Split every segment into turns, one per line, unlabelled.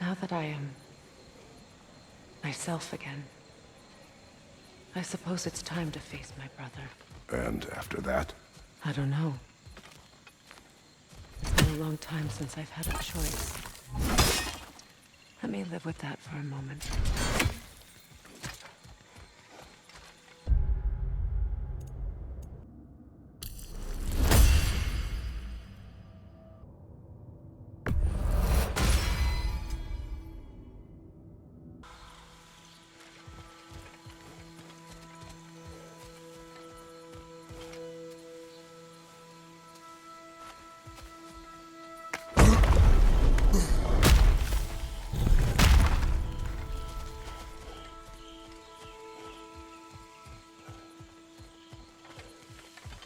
Now that I am myself again, I suppose it's time to face my brother.
And after that?
I don't know. It's been a long time since I've had a choice. Let me live with that for a moment.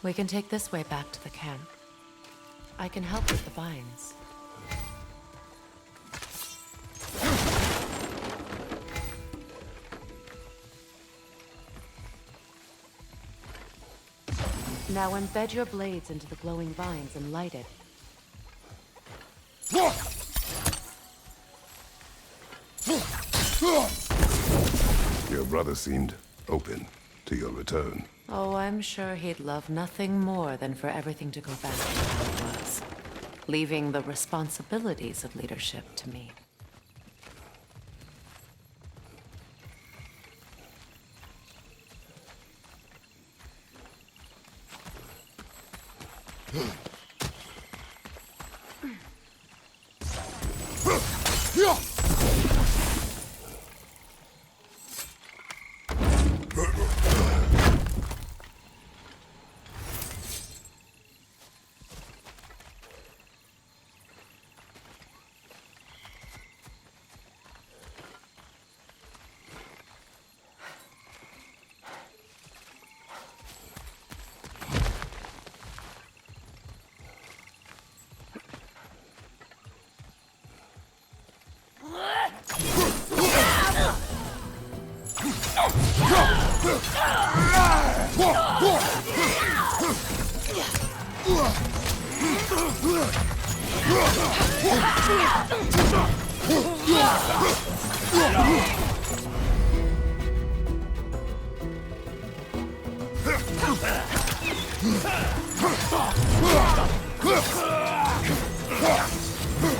We can take this way back to the camp. I can help with the vines. Now embed your blades into the glowing vines and light it.
Your brother seemed open to your return.
Oh, I'm sure he'd love nothing more than for everything to go back to how it was, leaving the responsibilities of leadership to me.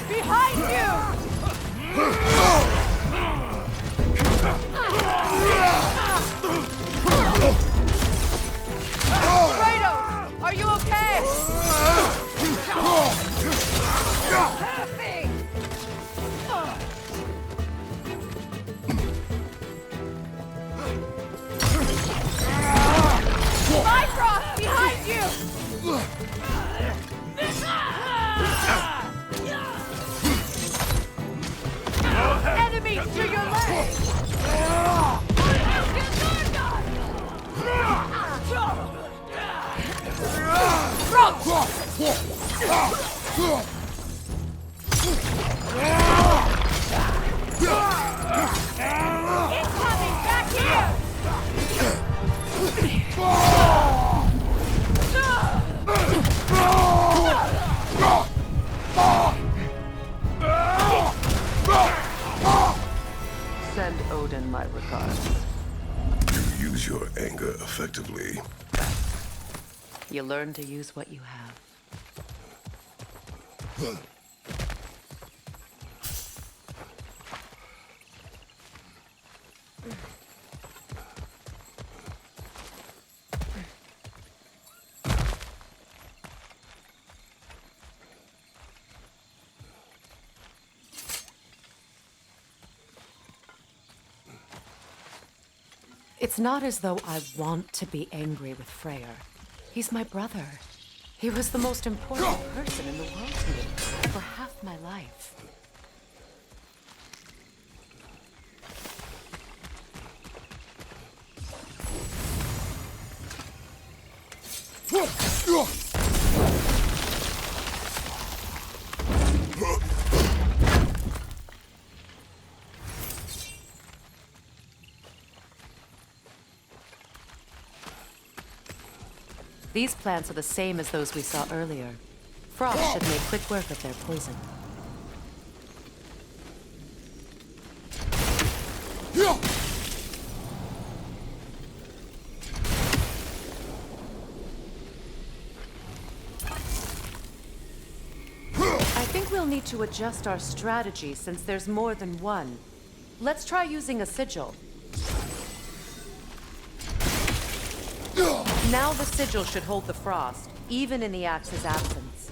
Behind you! Kratos, are you okay? Happy! Bifrost, behind you! Enemies to your left! Incoming back here!
Send Odin my regards.
You use your anger effectively.
You learn to use what you have. It's not as though I want to be angry with Freyr. He's my brother. He was the most important person in the world to me for half my life. These plants are the same as those we saw earlier. Frost should make quick work of their poison. we'll need to adjust our strategy since there's more than one. Let's try using a sigil. Now the sigil should hold the frost, even in the axe's absence.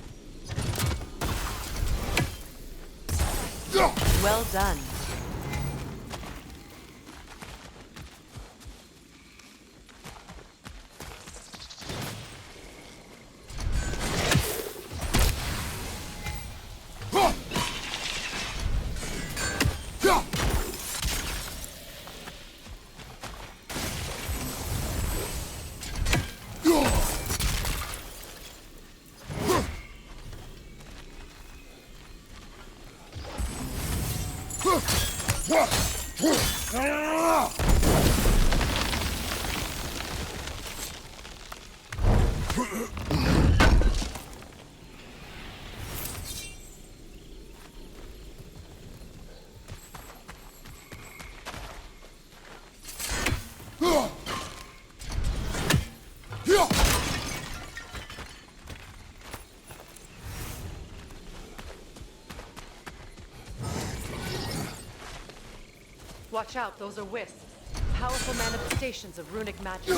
Well done. Watch out, those are wisps. Powerful manifestations of runic magic.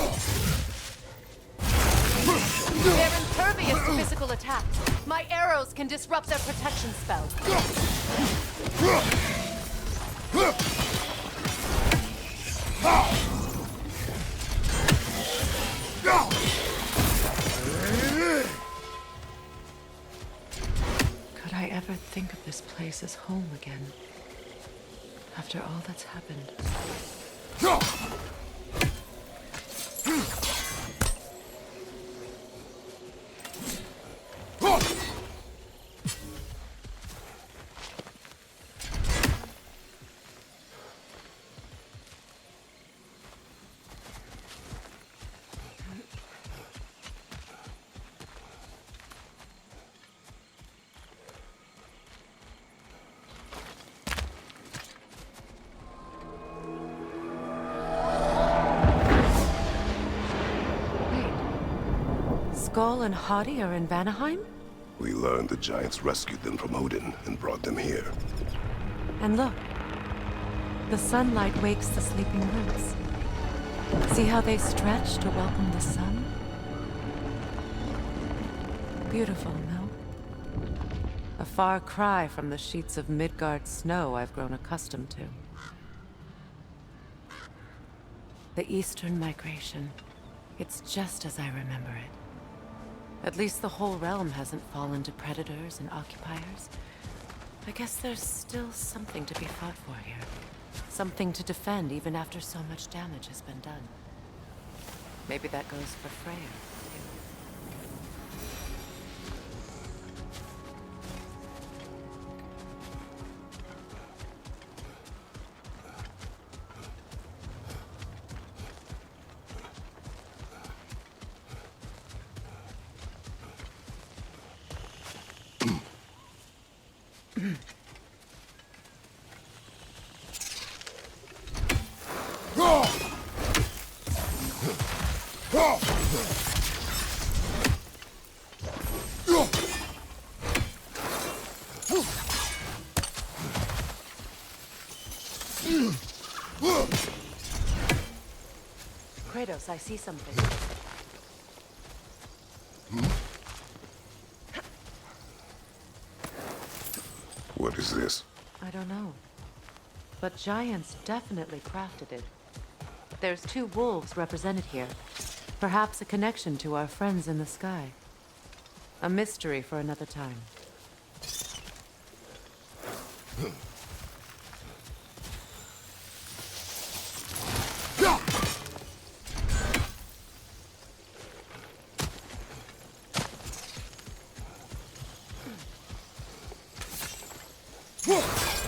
They're impervious to physical attacks. My arrows can disrupt their protection spell. Could I ever think of this place as home again? After all that's happened. Skull and Hadi are in Vanaheim?
We learned the giants rescued them from Odin and brought them here.
And look, the sunlight wakes the sleeping roots. See how they stretch to welcome the sun? Beautiful, no? A far cry from the sheets of Midgard snow I've grown accustomed to. The Eastern migration. It's just as I remember it. At least the whole realm hasn't fallen to predators and occupiers. I guess there's still something to be fought for here. Something to defend even after so much damage has been done. Maybe that goes for Freya, too. Kratos, I see something.
What is this?
I don't know. But giants definitely crafted it. There's two wolves represented here. Perhaps a connection to our friends in the sky. A mystery for another time.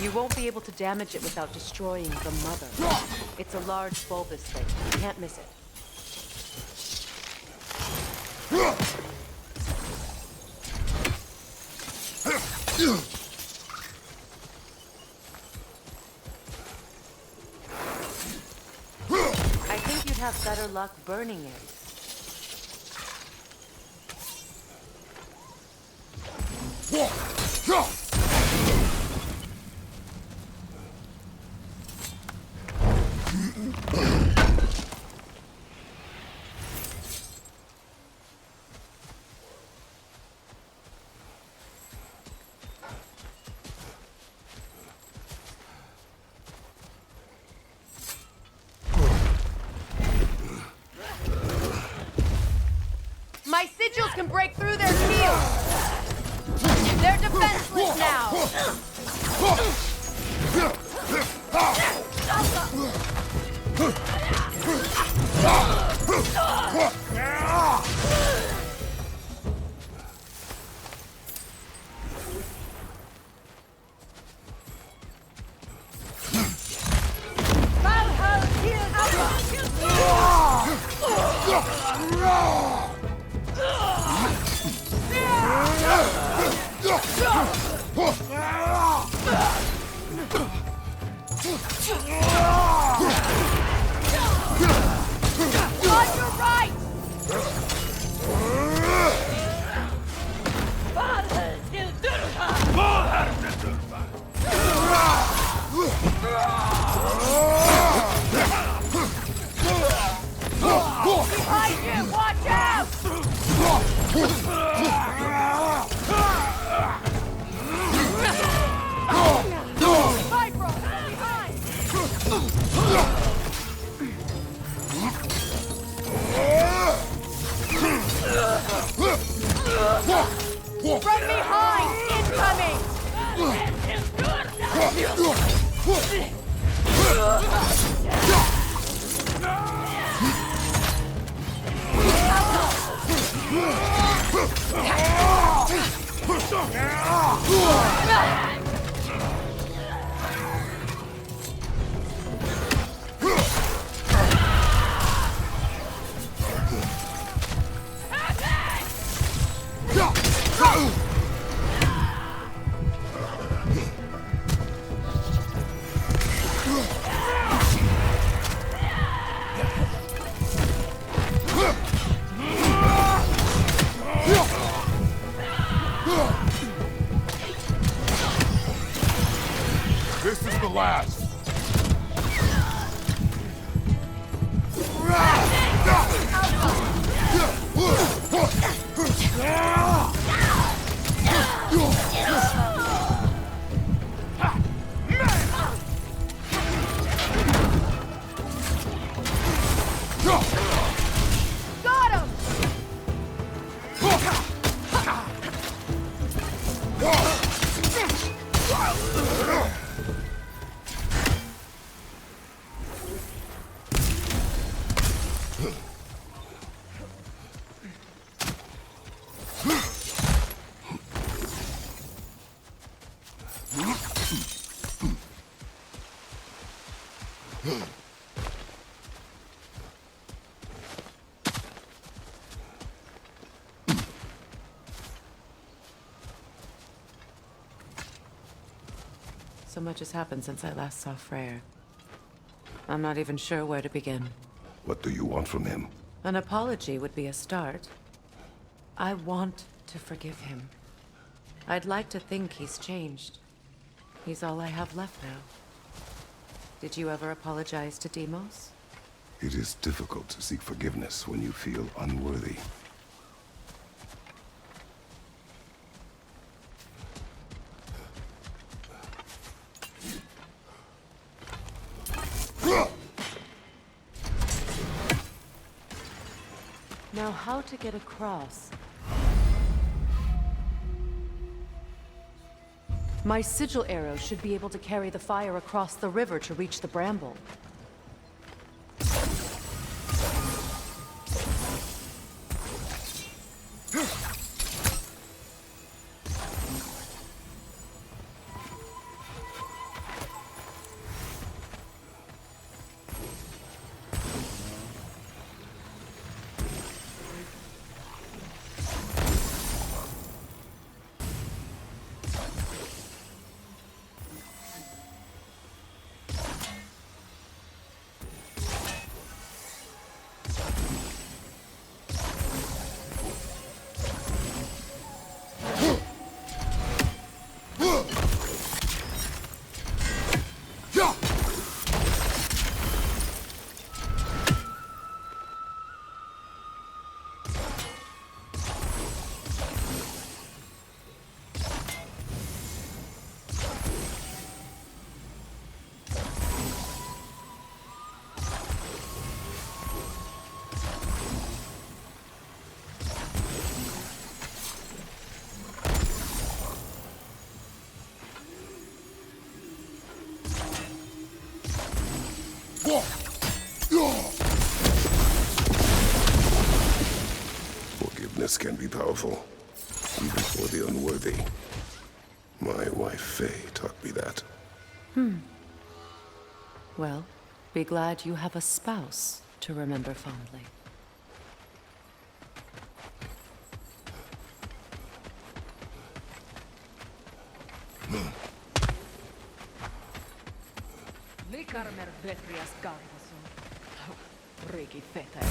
You won't be able to damage it without destroying the mother. It's a large bulbous thing. You can't miss it. I think you'd have better luck burning it.
My sigils can break through their shields! They're defenseless now! On your right! Behind you! Watch out! Bifrost! Behind! From behind! Incoming!
This is the last.
Got him!
So much has happened since I last saw Freyr. I'm not even sure where to begin.
What do you want from him?
An apology would be a start. I want to forgive him. I'd like to think he's changed. He's all I have left now. Did you ever apologize to Demos?
It is difficult to seek forgiveness when you feel unworthy.
Now, how to get across? My sigil arrow should be able to carry the fire across the river to reach the bramble.
Forgiveness can be powerful, even for the unworthy. My wife Faye taught me that.
Well, be glad you have a spouse to remember fondly.
Likarmer vetrias karvasun. Riki fete.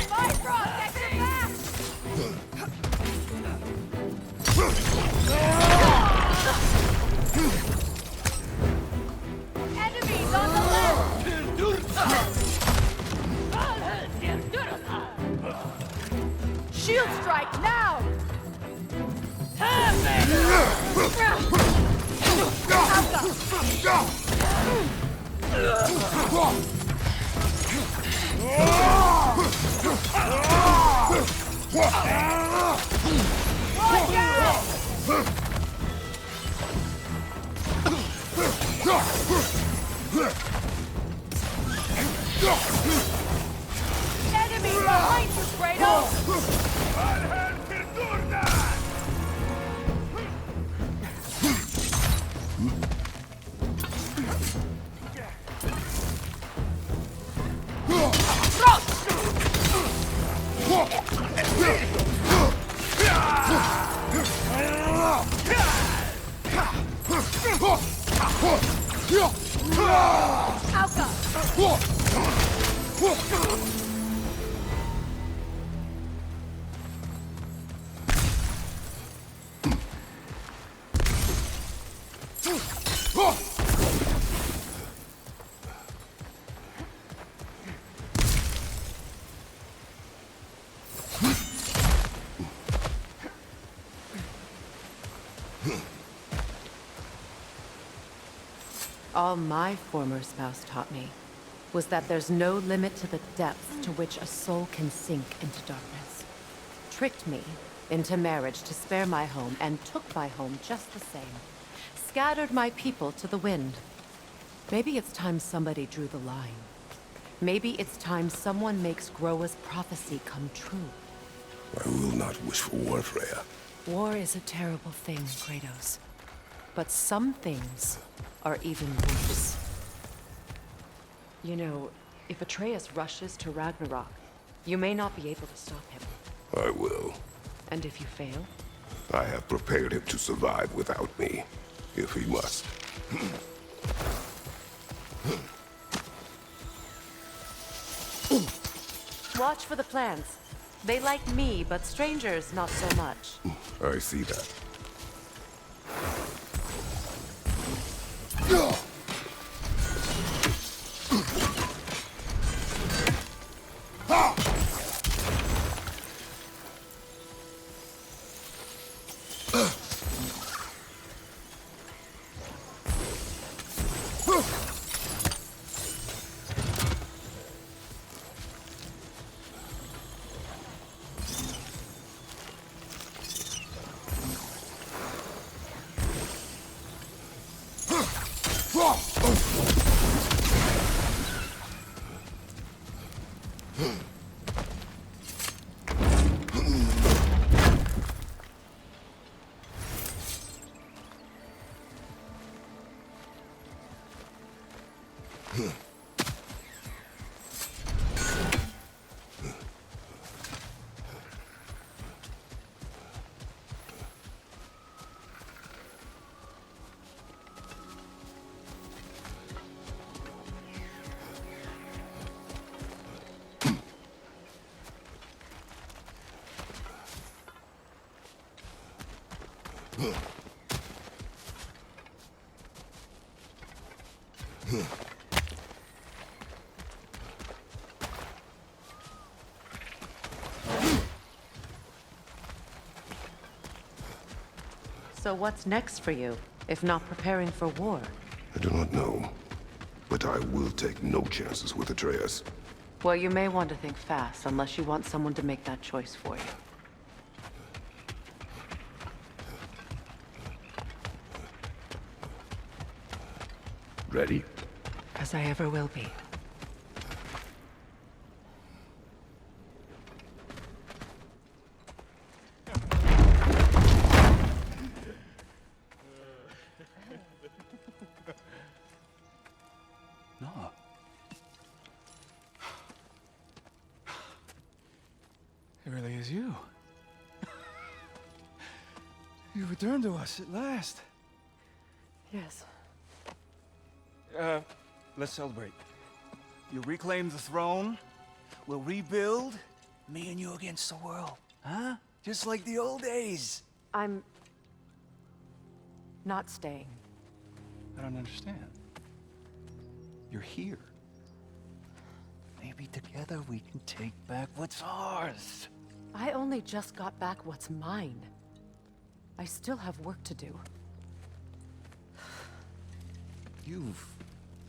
Bifrost, get your back! Enemies on the left! Shield strike now! Watch out! Enemy behind you, Kratos!
All my former spouse taught me was that there's no limit to the depth to which a soul can sink into darkness. Tricked me into marriage to spare my home and took my home just the same. Scattered my people to the wind. Maybe it's time somebody drew the line. Maybe it's time someone makes Groa's prophecy come true.
I will not wish for war, Freya.
War is a terrible thing, Kratos. But some things are even worse. You know, if Atreus rushes to Ragnarok, you may not be able to stop him.
I will.
And if you fail?
I have prepared him to survive without me, if he must.
Watch for the plants. They like me, but strangers not so much.
I see that.
So what's next for you, if not preparing for war?
I do not know, but I will take no chances with Atreus.
Well, you may want to think fast, unless you want someone to make that choice for you.
Ready?
As I ever will be.
No. It really is you. You returned to us at last.
Yes.
Let's celebrate. You reclaim the throne. We'll rebuild. Me and you against the world. Huh? Just like the old days.
I'm... not staying.
I don't understand. You're here. Maybe together we can take back what's ours.
I only just got back what's mine. I still have work to do.
You've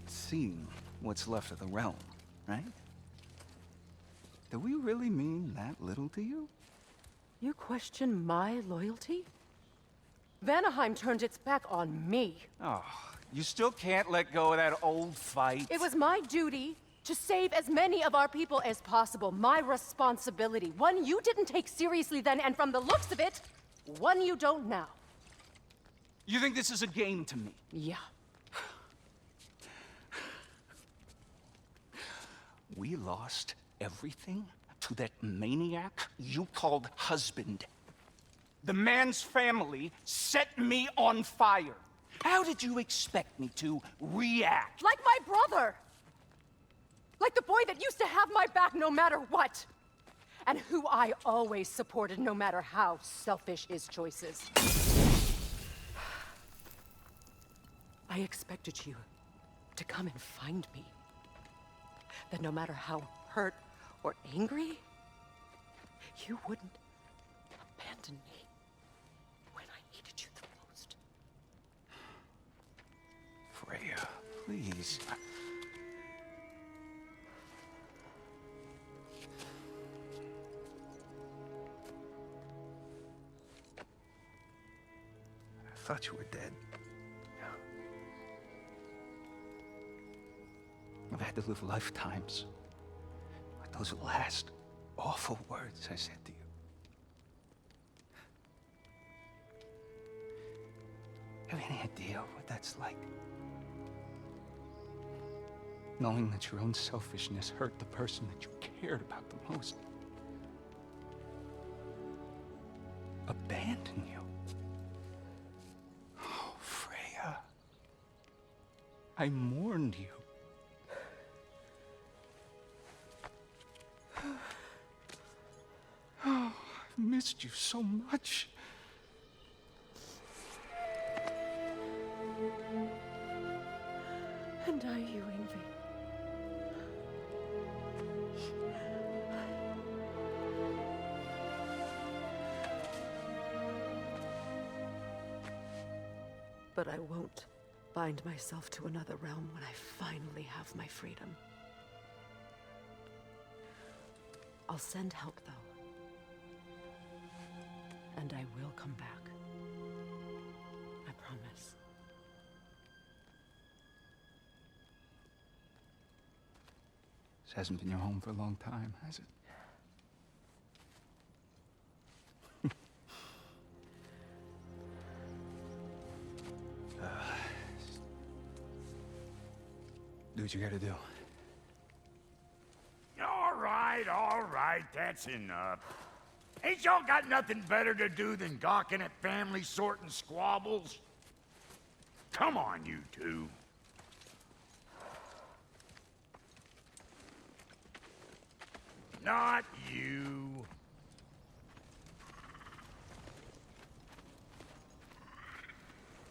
seen what's left of the realm, right? Do we really mean that little to you?
You question my loyalty? Vanaheim turned its back on me.
Oh, you still can't let go of that old fight.
It was my duty to save as many of our people as possible. My responsibility. One you didn't take seriously then, and from the looks of it, one you don't now.
You think this is a game to me?
Yeah.
We lost everything to that maniac you called husband. The man's family set me on fire. How did you expect me to react?
Like my brother! Like the boy that used to have my back no matter what! And who I always supported no matter how selfish his choices. I expected you to come and find me. That no matter how hurt or angry, you wouldn't abandon me when I needed you the most.
Freya, please. I thought you were dead. I've had to live lifetimes with those last awful words I said to you. Have you any idea what that's like? Knowing that your own selfishness hurt the person that you cared about the most. Abandon you. Oh, Freya. I mourned you. Oh, I've missed you so much.
And I you, Envy. But I won't bind myself to another realm when I finally have my freedom. I'll send help, though. And I will come back. I promise.
This hasn't been your home for a long time, has it? Do what you gotta do.
All right, that's enough. Ain't y'all got nothing better to do than gawking at family sorting squabbles? Come on, you two. Not you.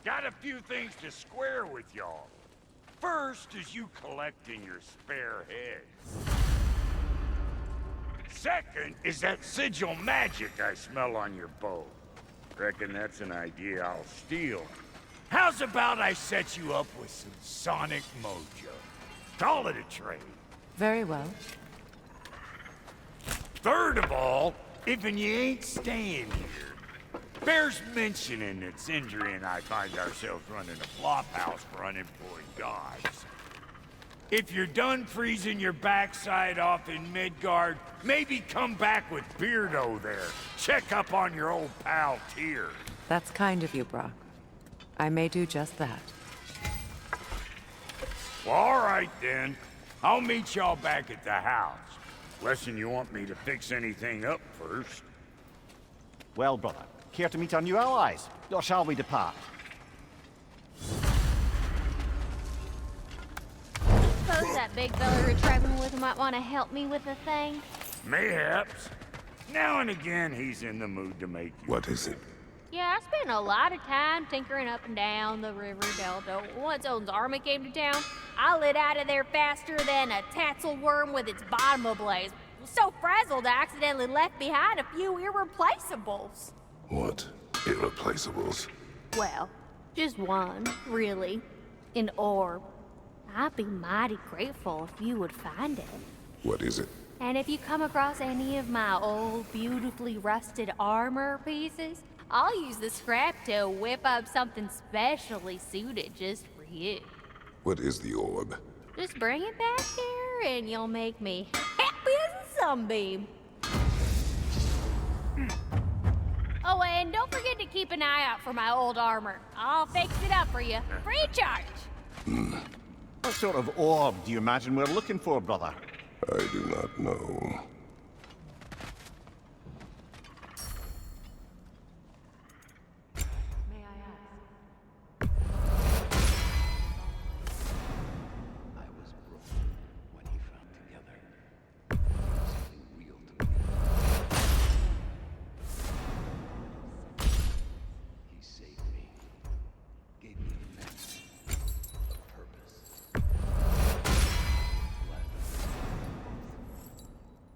Got a few things to square with y'all. First is you collecting your spare heads. Second is that sigil magic I smell on your bow. Reckon that's an idea I'll steal. How's about I set you up with some sonic mojo? Call it a trade.
Very well.
Third of all, if you ain't staying here, bears mentioning that Sindri and I find ourselves running a flophouse for unemployed gods. If you're done freezing your backside off in Midgard, maybe come back with Beardo there. Check up on your old pal Tyr.
That's kind of you, Brock. I may do just that.
Well, all right then. I'll meet y'all back at the house. Lesson you want me to fix anything up first.
Well, brother, care to meet our new allies? Or shall we depart?
Suppose that big fella we're traveling with might want to help me with a thing.
Mayhaps. Now and again, he's in the mood to make you.
What is it?
Yeah, I spent a lot of time tinkering up and down the river delta. Once Odin's army came to town, I lit out of there faster than a tassel worm with its bottom ablaze. So frazzled, I accidentally left behind a few irreplaceables.
What? Irreplaceables?
Well, just one, really. An orb. I'd be mighty grateful if you would find it.
What is it?
And if you come across any of my old, beautifully rusted armor pieces, I'll use the scrap to whip up something specially suited just for you.
What is the orb?
Just bring it back here and you'll make me happy as a sunbeam. Oh, and don't forget to keep an eye out for my old armor. I'll fix it up for you, free of charge.
What sort of orb do you imagine we're looking for, brother?
I do not know.
May I ask?
I was broken when he found together. Something real to me. He saved me. Gave me a memory. A purpose. Glad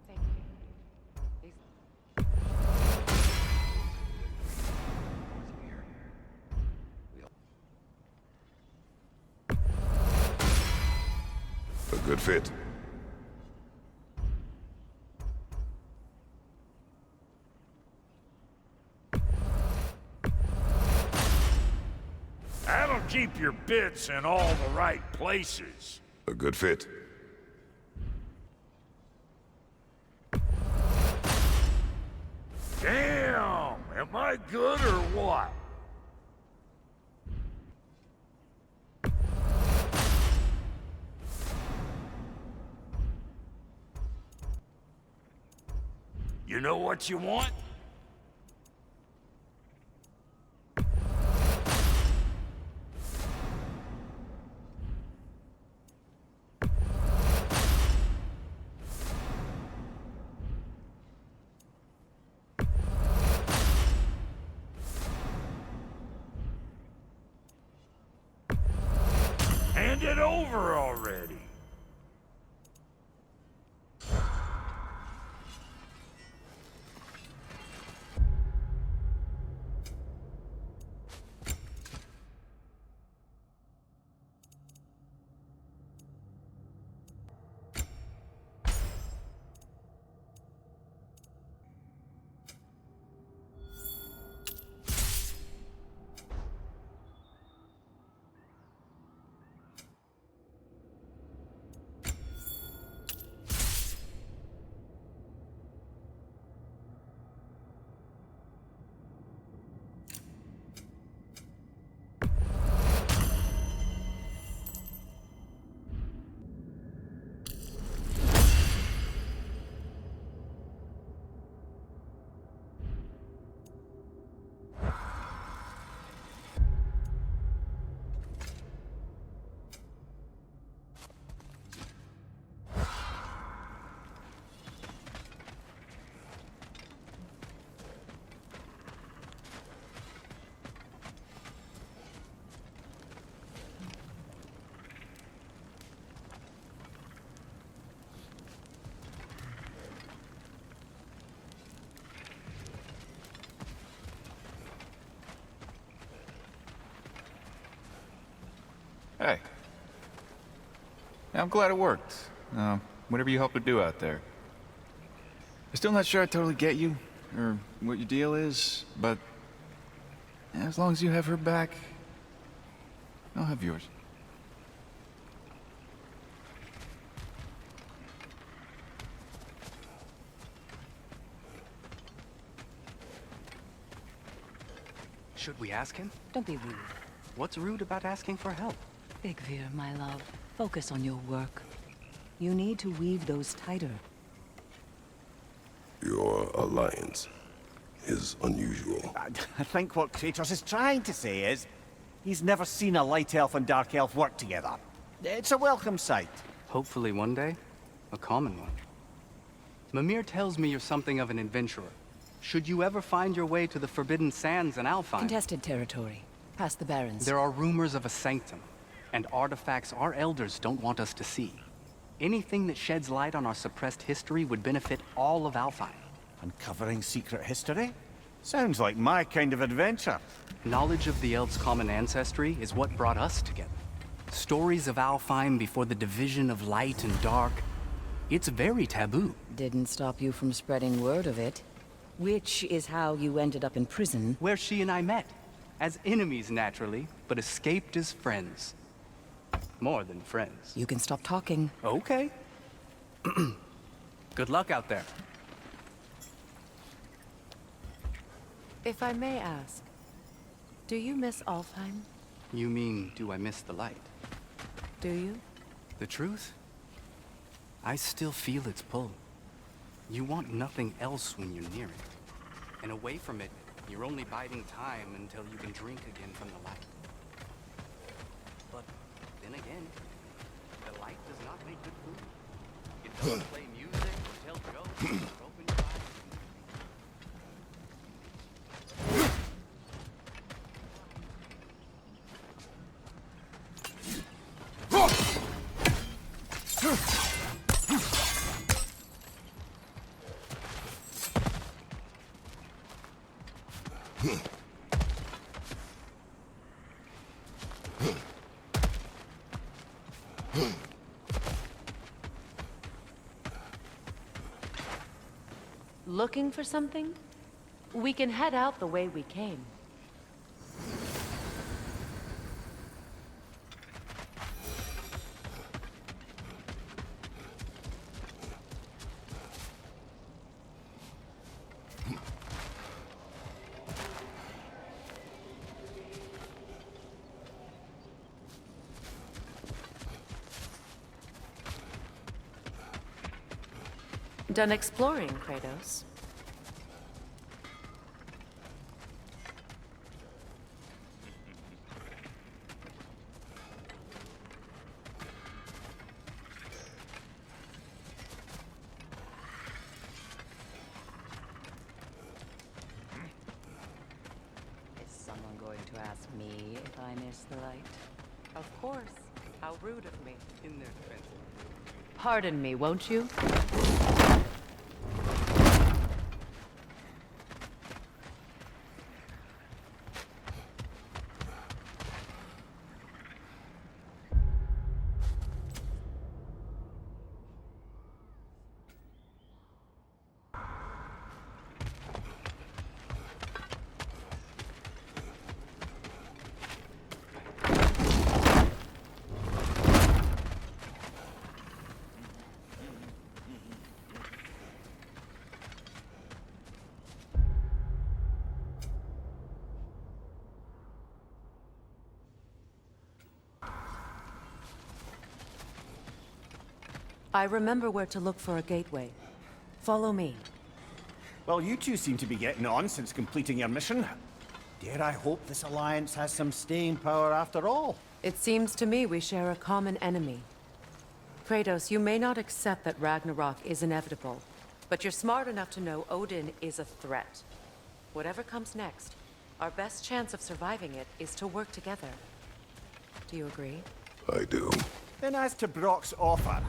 Thank you. These...
here.
A good fit.
That'll keep your bits in all the right places.
A good fit.
Damn! Am I good or what? You know what you want? Hand it over already.
Hey. Yeah, I'm glad it worked. Whatever you helped her do out there. still not sure I totally get you, or what your deal is, but as long as you have her back, I'll have yours.
Should we ask him?
Don't be rude.
What's rude about asking for help?
Bigvir, my love, focus on your work. You need to weave those tighter.
Your alliance is unusual.
I think what Kratos is trying to say is, he's never seen a light elf and dark elf work together. It's a welcome sight.
Hopefully one day, a common one. Mimir tells me you're something of an adventurer. Should you ever find your way to the Forbidden Sands in Alfheim...
Contested territory. Past the Barrens.
There are rumors of a sanctum, and artifacts our elders don't want us to see. Anything that sheds light on our suppressed history would benefit all of Alfheim.
Uncovering secret history? Sounds like my kind of adventure.
Knowledge of the elves' common ancestry is what brought us together. Stories of Alfheim before the division of light and dark. It's very taboo.
Didn't stop you from spreading word of it. Which is how you ended up in prison.
Where she and I met. As enemies, naturally, but escaped as friends. More than friends.
You can stop talking.
Okay. Good luck out there.
If I may ask, do you miss Alfheim?
You mean, do I miss the light?
Do you?
The truth? I still feel its pull. You want nothing else when you're near it. And away from it, you're only biding time until you can drink again from the light. But then again, the light does not make good food. It doesn't play music or tell jokes or open your eyes.
Looking for something? We can head out the way we came. Done exploring, Kratos?
Is someone going to ask me if I miss the light?
Of course. How rude of me.
In their defense.
Pardon me, won't you? I remember where to look for a gateway. Follow me.
Well, you two seem to be getting on since completing your mission. Dare I hope this alliance has some staying power after all?
It seems to me we share a common enemy. Kratos, you may not accept that Ragnarok is inevitable, but you're smart enough to know Odin is a threat. Whatever comes next, our best chance of surviving it is to work together. Do you agree?
I do.
Then as to Brock's offer,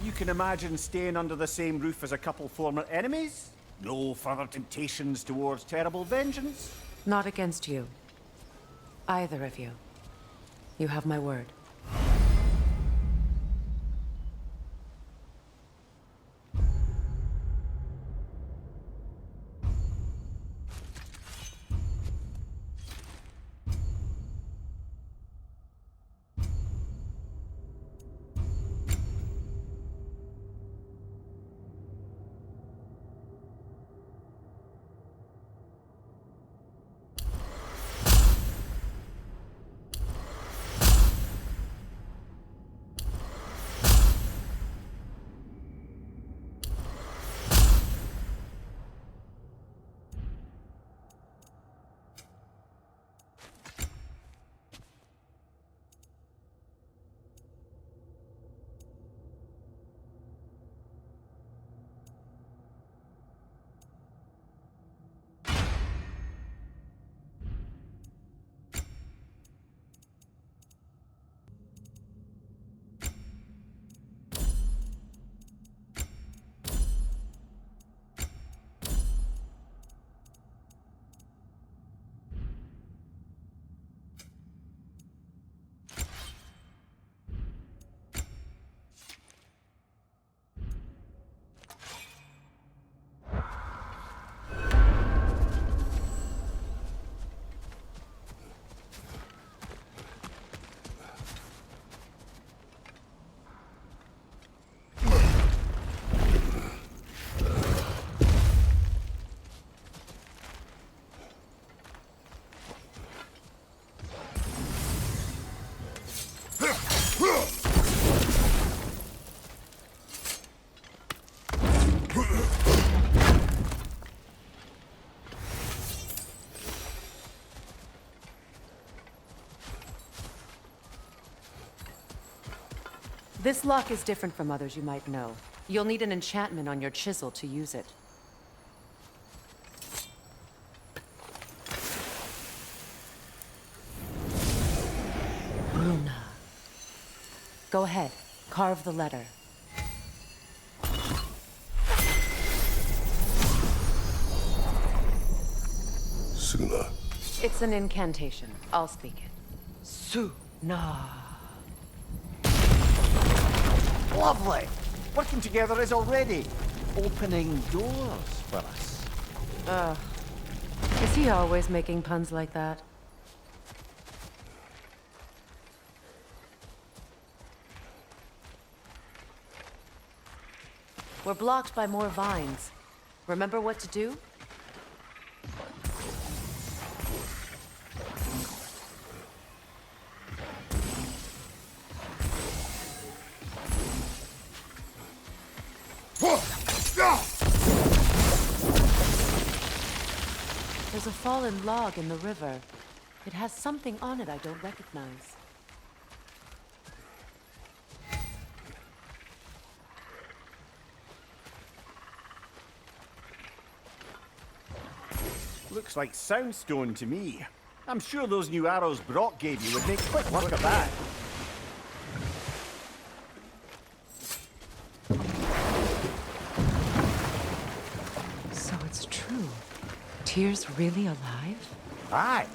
you can imagine staying under the same roof as a couple former enemies? No further temptations towards terrible vengeance?
Not against you. Either of you. You have my word. This lock is different from others you might know. You'll need an enchantment on your chisel to use it. Runa. Go ahead. Carve the letter.
Suna.
It's an incantation. I'll speak it. Suna.
Lovely! Working together is already opening doors for us.
Is he always making puns like that? We're blocked by more vines. Remember what to do? There's a fallen log in the river. It has something on it I don't recognize.
Looks like soundstone to me. I'm sure those new arrows Brock gave you would make quick work of that.
So it's true. Tyr's really alive?
Aye.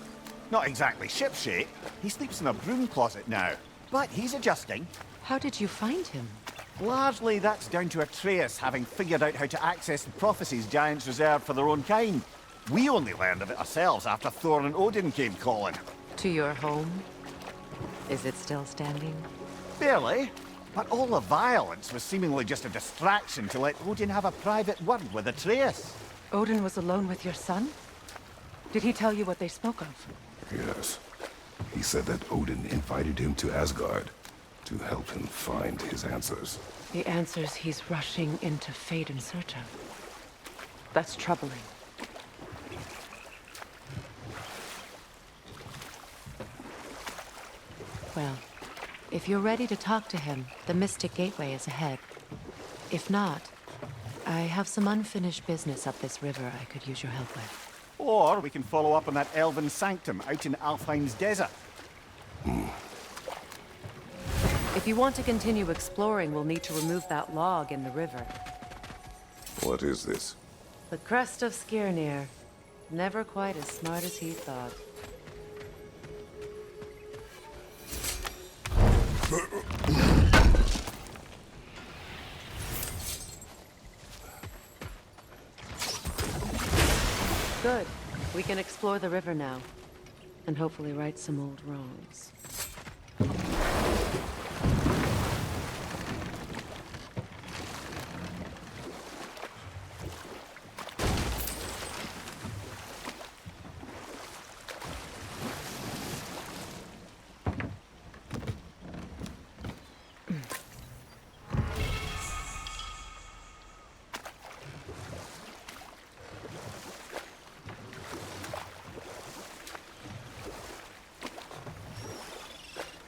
Not exactly shipshape. He sleeps in a broom closet now. But he's adjusting.
How did you find him?
Largely that's down to Atreus having figured out how to access the prophecies giants reserved for their own kind. We only learned of it ourselves after Thor and Odin came calling.
To your home? Is it still standing?
Barely. But all the violence was seemingly just a distraction to let Odin have a private word with Atreus.
Odin was alone with your son? Did he tell you what they spoke of?
Yes. He said that Odin invited him to Asgard to help him find his answers.
The answers he's rushing into fate in search of. That's troubling. Well, if you're ready to talk to him, the Mystic Gateway is ahead. If not, I have some unfinished business up this river I could use your help with.
Or we can follow up on that elven sanctum out in Alfheim's desert.
If you want to continue exploring, we'll need to remove that log in the river.
What is this?
The crest of Skirnir. Never quite as smart as he thought. Good. We can explore the river now. And hopefully right some old wrongs.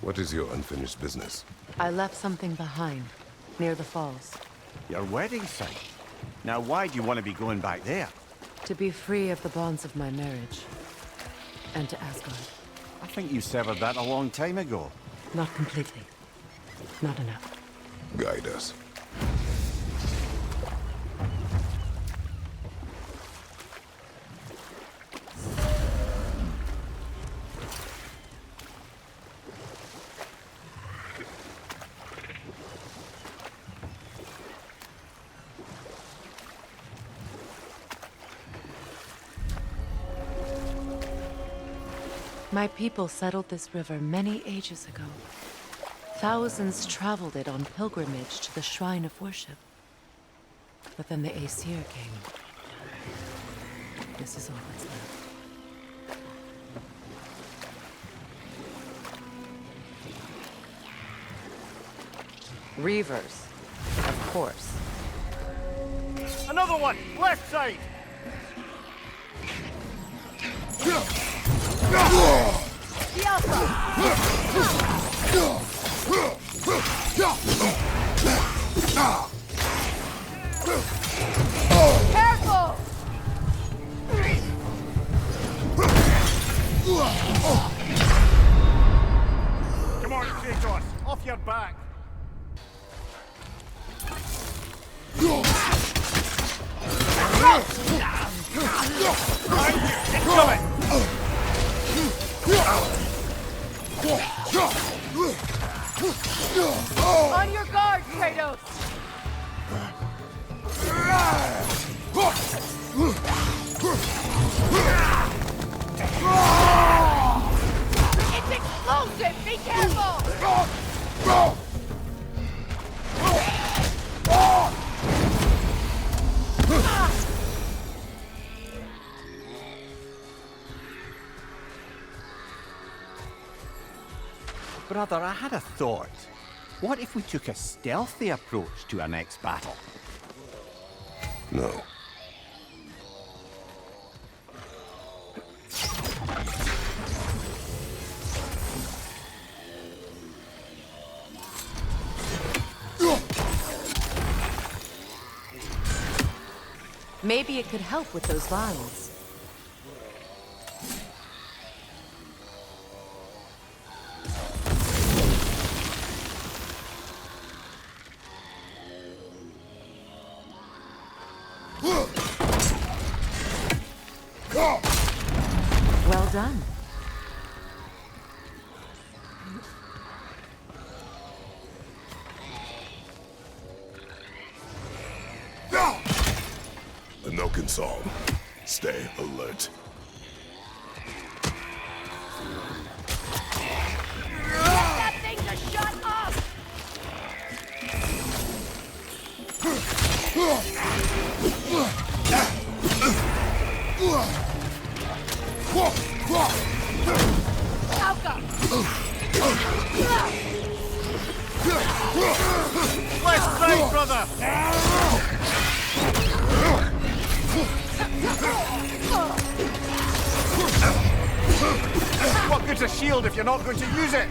What is your unfinished business?
I left something behind, near the falls.
Your wedding site. Now why do you want to be going back there?
To be free of the bonds of my marriage. And to Asgard.
I think you severed that a long time ago.
Not completely. Not enough.
Guide us.
My people settled this river many ages ago. Thousands traveled it on pilgrimage to the shrine of worship. But then the Aesir came. This is all that's left. Reavers, of course.
Another one! Left side!
The Careful!
Come on, Kratos! Off your back!
On your guard, Kratos! It's explosive! Be careful!
Brother, I had a thought. What if we took a stealthy approach to our next battle?
No.
Maybe it could help with those vials. Well done.
A no can solve. Stay alert.
Get that thing to shut up! Alka!
Left side, brother! What good's a shield if you're not going to use it?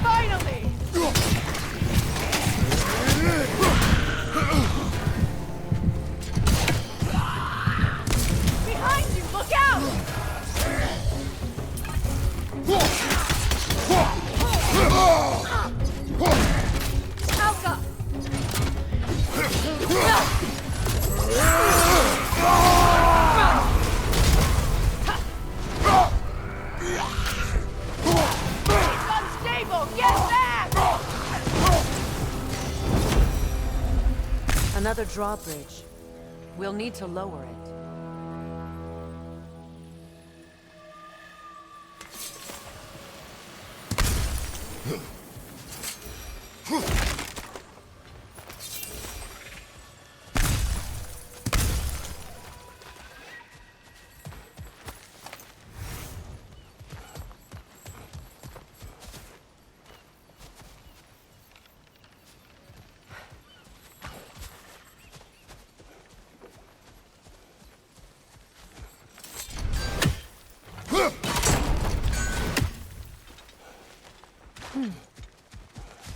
Finally! Behind you! Look out! Alka! It's unstable! Get back!
Another drawbridge. We'll need to lower it.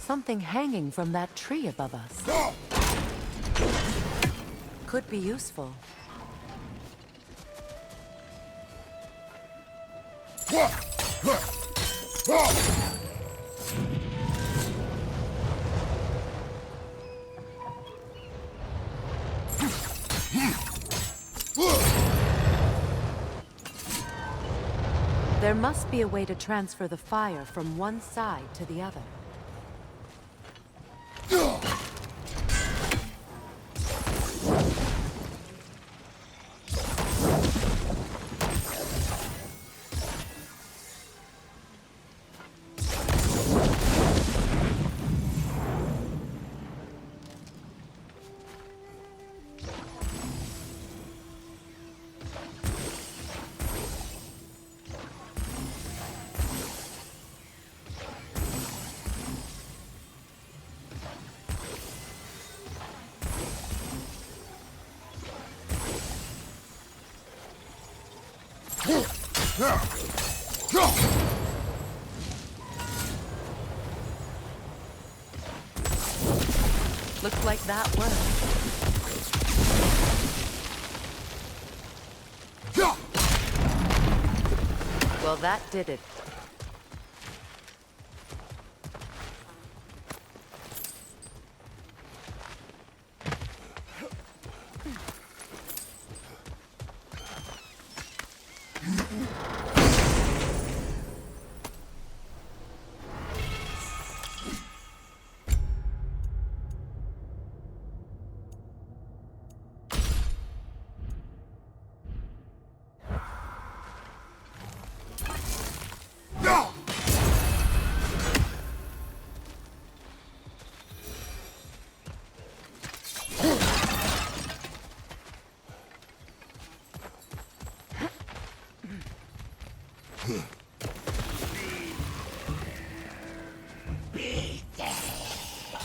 Something hanging from that tree above us. Could be useful. There must be a way to transfer the fire from one side to the other. Looks like that worked. Well, that did it.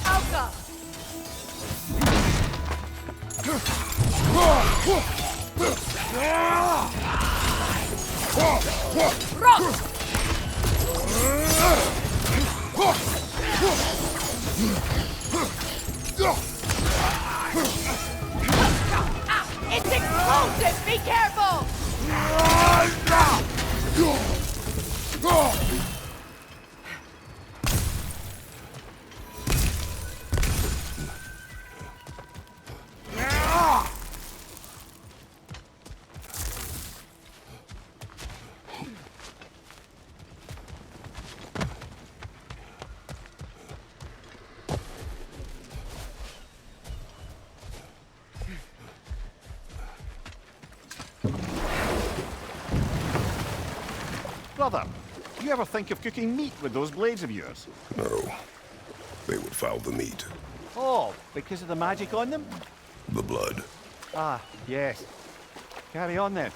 Alka! It's explosive! Be careful!
Brother, do you ever think of cooking meat with those blades of yours?
No. They would foul the meat.
Oh, because of the magic on them?
The blood.
Ah, yes. Carry on then.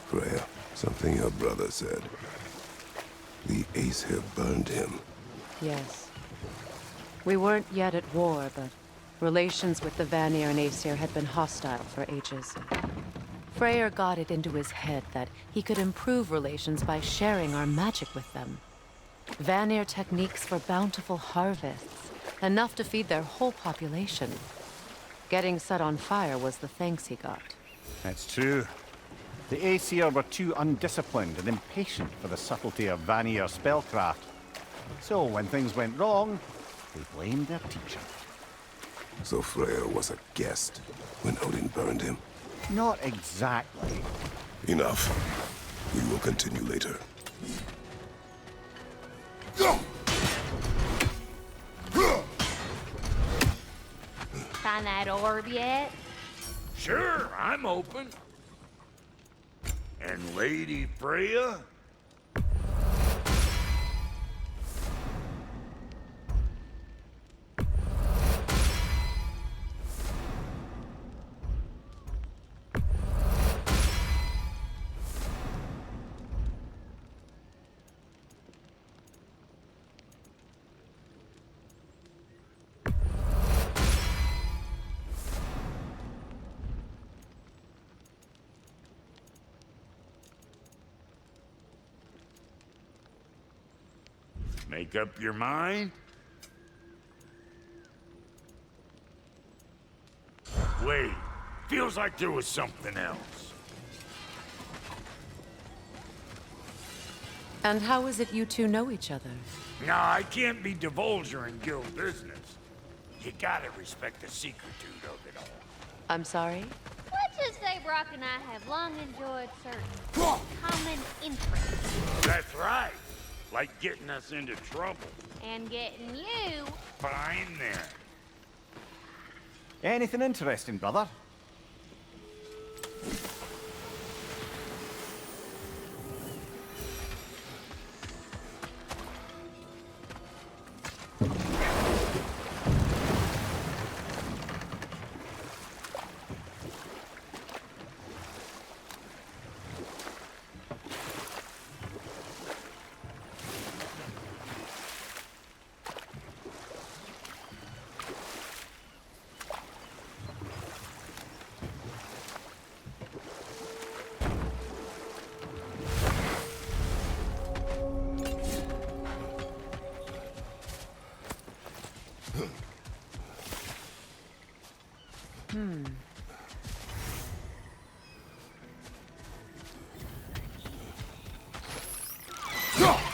Freya, something your brother said. The Aesir burned him.
Yes. We weren't yet at war, but relations with the Vanir and Aesir had been hostile for ages. Freyr got it into his head that he could improve relations by sharing our magic with them. Vanir techniques for bountiful harvests, enough to feed their whole population. Getting set on fire was the thanks he got.
That's true. The Aesir were too undisciplined and impatient for the subtlety of Vanir spellcraft. So when things went wrong, they blamed their teacher.
So Freya was a guest when Odin burned him?
Not exactly.
Enough. We will continue later.
Find that orb yet?
Sure, I'm open. And Lady Freya? Make up your mind? Wait, feels like there was something else.
And how is it you two know each other?
Nah, I can't be divulging guild business. You gotta respect the secretude of it all.
I'm sorry?
Let's just say Brock and I have long enjoyed certain common interests.
That's right. Like getting us into trouble.
And getting you
Fine then.
Anything interesting, brother?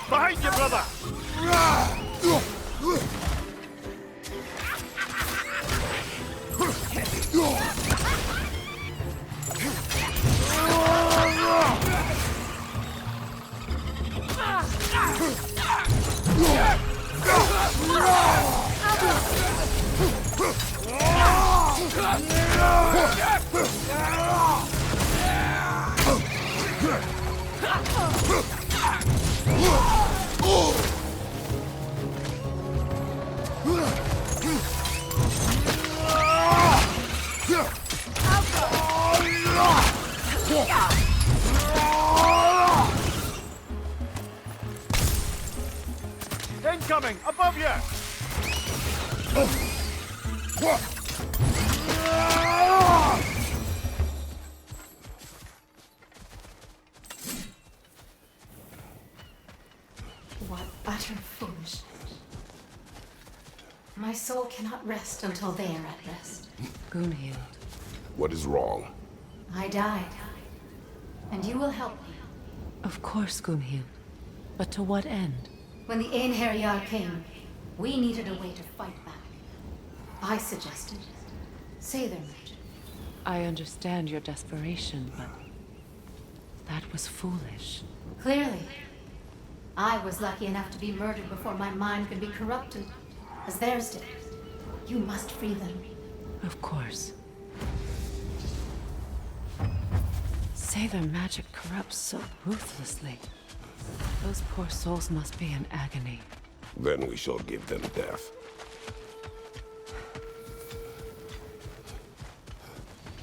Behind you, brother! Incoming! Above you!
What utter foolishness. My soul cannot rest until they are at rest.
Gunhild.
What is wrong?
I died. And you will help me.
Of course, Gunhild. But to what end?
When the Einherjar came, we needed a way to fight back. I suggested Sather magic.
I understand your desperation, but that was foolish.
Clearly. I was lucky enough to be murdered before my mind could be corrupted, as theirs did. You must free them.
Of course. Sather magic corrupts so ruthlessly. Those poor souls must be in agony.
Then we shall give them death.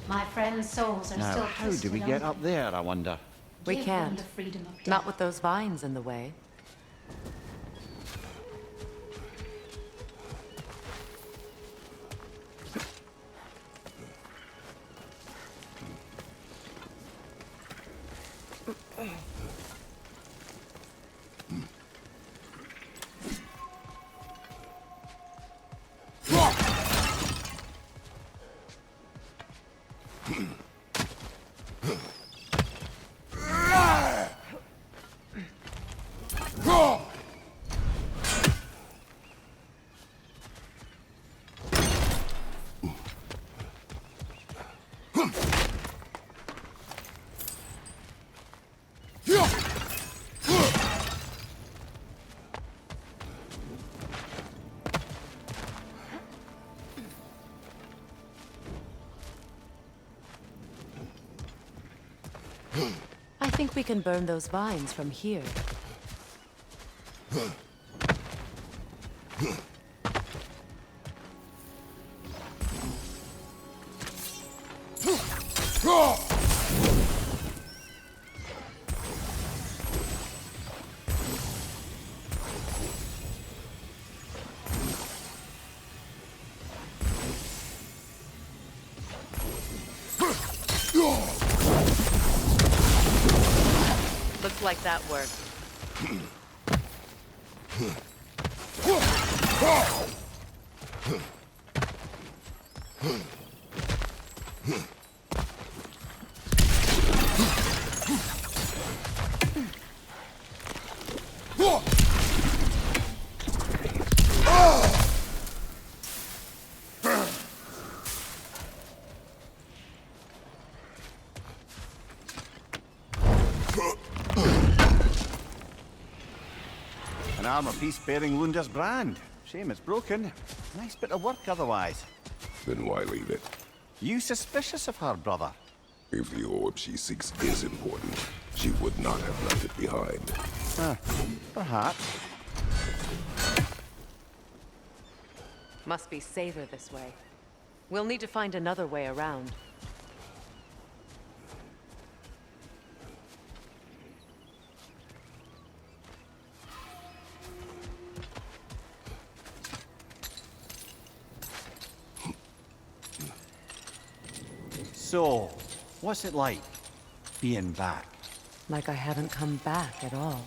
My friends' souls are
Now,
still
how do we
twisted
get
on
up there, I wonder?
We
Give them
can't.
the freedom of death.
Not with those vines in the way. I think we can burn those vines from here. Looks like that worked.
An armor piece bearing Lunda's brand. Shame it's broken. Nice bit of work otherwise.
Then why leave it?
You suspicious of her, brother?
If the orb she seeks is important, she would not have left it behind.
Perhaps.
Must be safer this way. We'll need to find another way around.
So, what's it like, being back?
Like I haven't come back at all.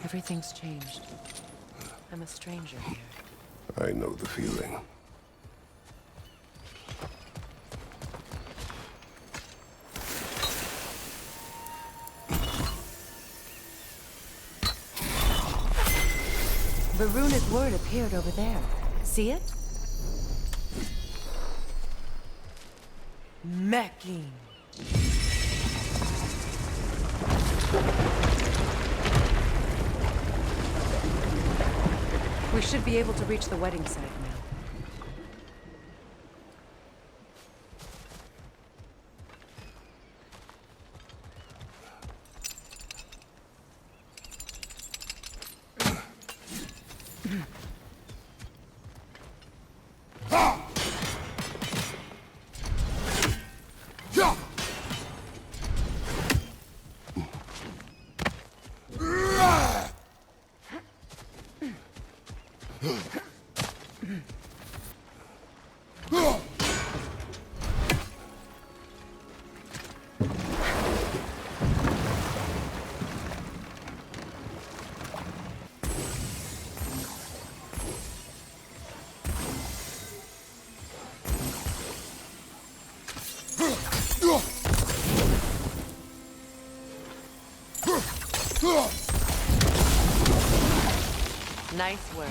Everything's changed. I'm a stranger here.
I know the feeling.
The runic word appeared over there. See it? Mecking. We should be able to reach the wedding site now. Nice work.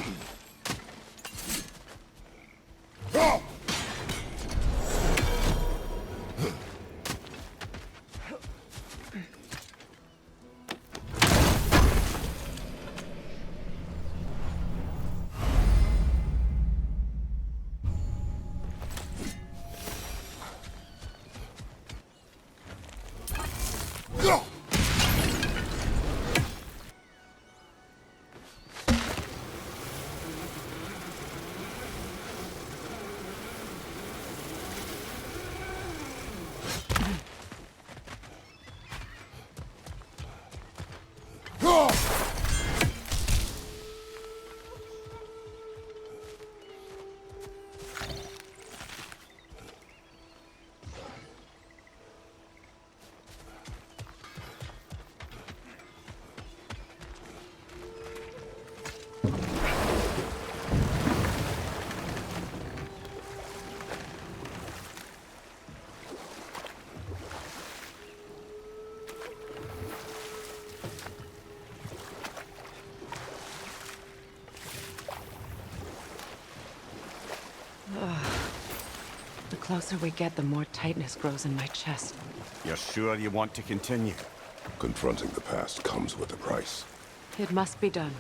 The closer we get, the more tightness grows in my chest.
You're sure you want to continue?
Confronting the past comes with a price.
It must be done.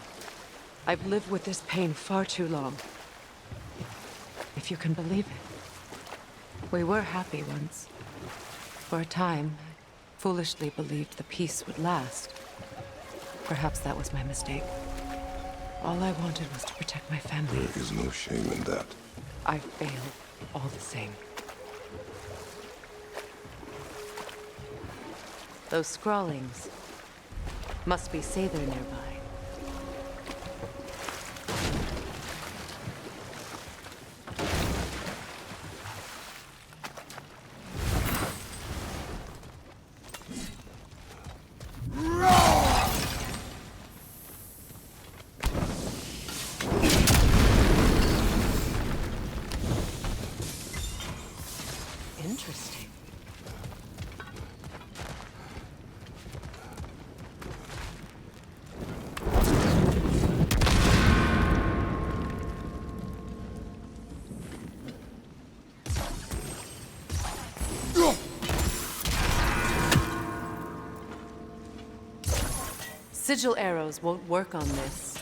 I've lived with this pain far too long. If you can believe it. We were happy once. For a time, I foolishly believed the peace would last. Perhaps that was my mistake. All I wanted was to protect my family.
There is no shame in that.
I failed, all the same. Those scrawlings must be Sather nearby. Interesting. Sigil arrows won't work on this.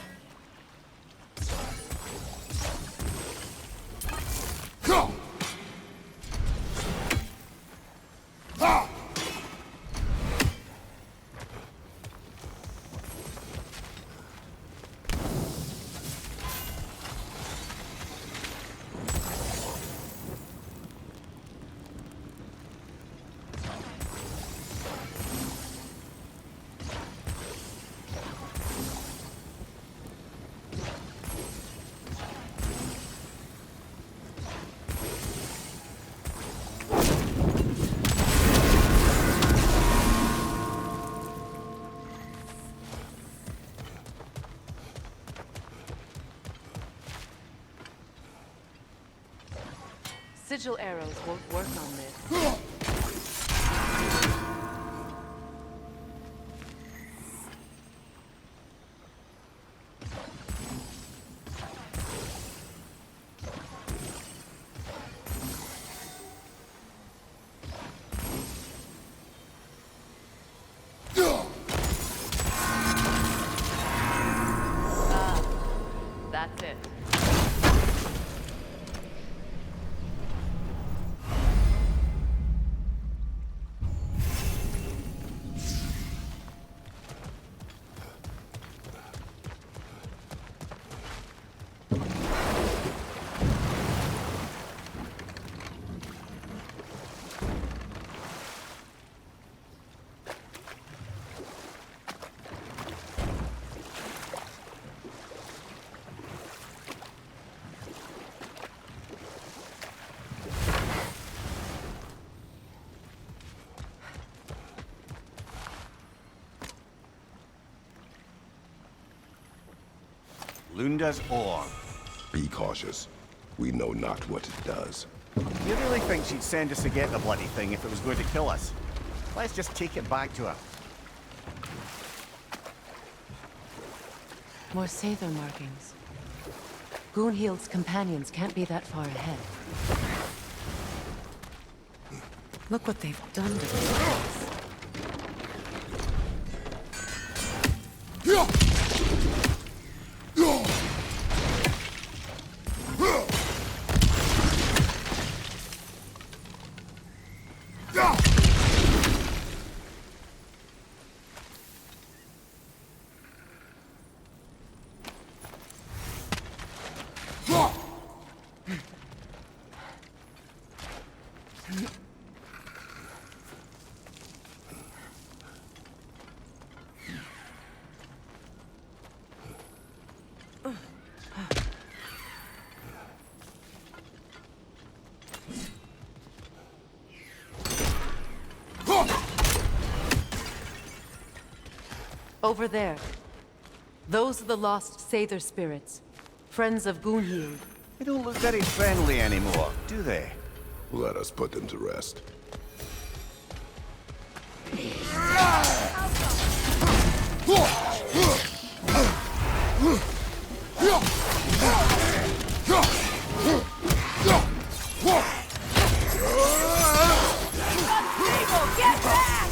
Sigil arrows won't work on this. That's it.
Lunda's ore.
Be cautious. We know not what it does.
You really think she'd send us to get the bloody thing if it was going to kill us? Let's just take it back to her.
More Sather markings. Goonhield's companions can't be that far ahead. Look what they've done to this. Over there. Those are the lost Sather spirits. Friends of Goonhield.
They don't look very friendly anymore, do they?
Let us put them to rest.
Get back!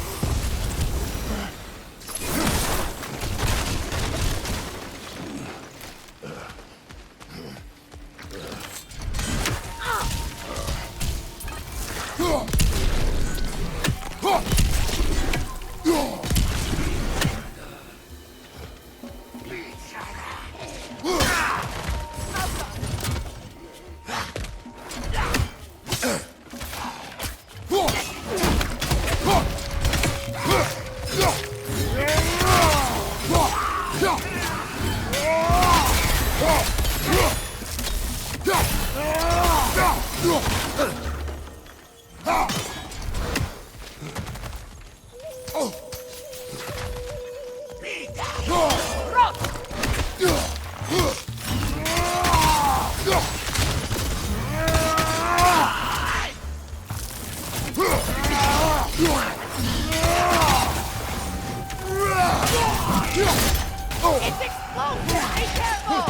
It's explosive! Be careful!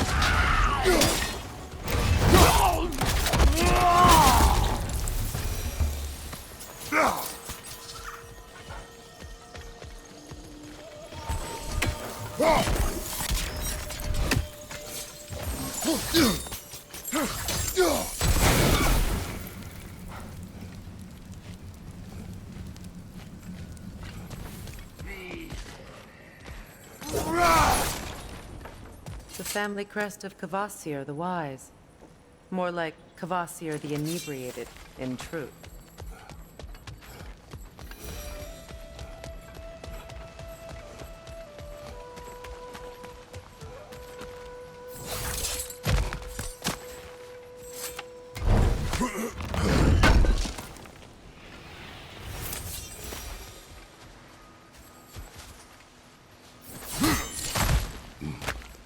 The family crest of Kvasir the Wise. More like Kvasir the Inebriated, in truth.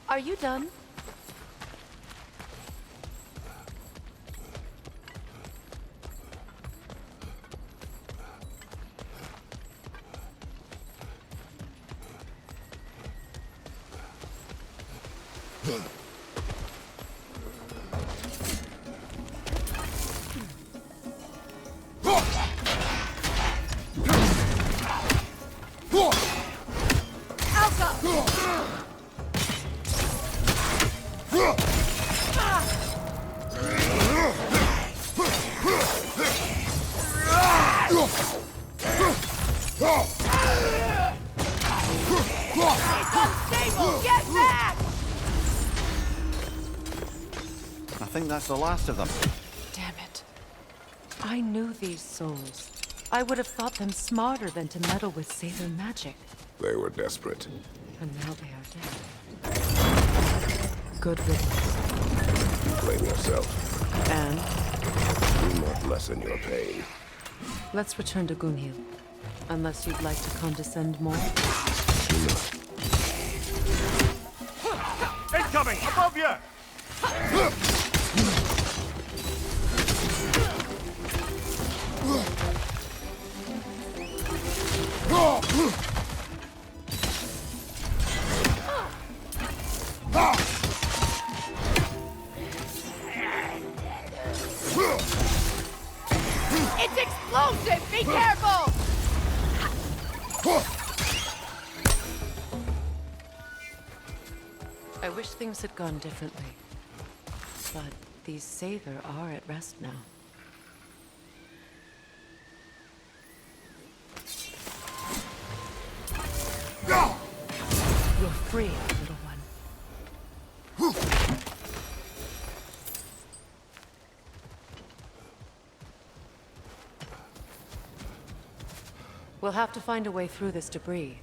Are you done?
Get back!
I think that's the last of them.
Damn it. I knew these souls. I would have thought them smarter than to meddle with Sailor magic.
They were desperate.
And now they are dead. Good riddance.
Blame yourself.
And
Do not lessen your pain.
let's return to Gunhild. Unless you'd like to condescend more.
Do not.
Incoming! Above you!
It's explosive! Be careful!
I wish things had gone differently. But these Sailor are at rest now. You're free, little one. We'll have to find a way through this debris.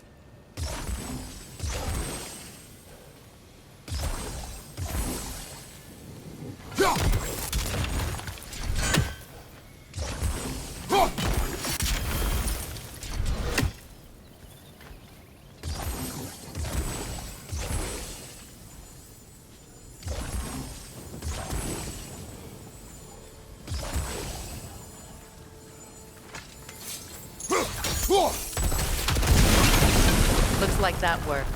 Looks like that worked.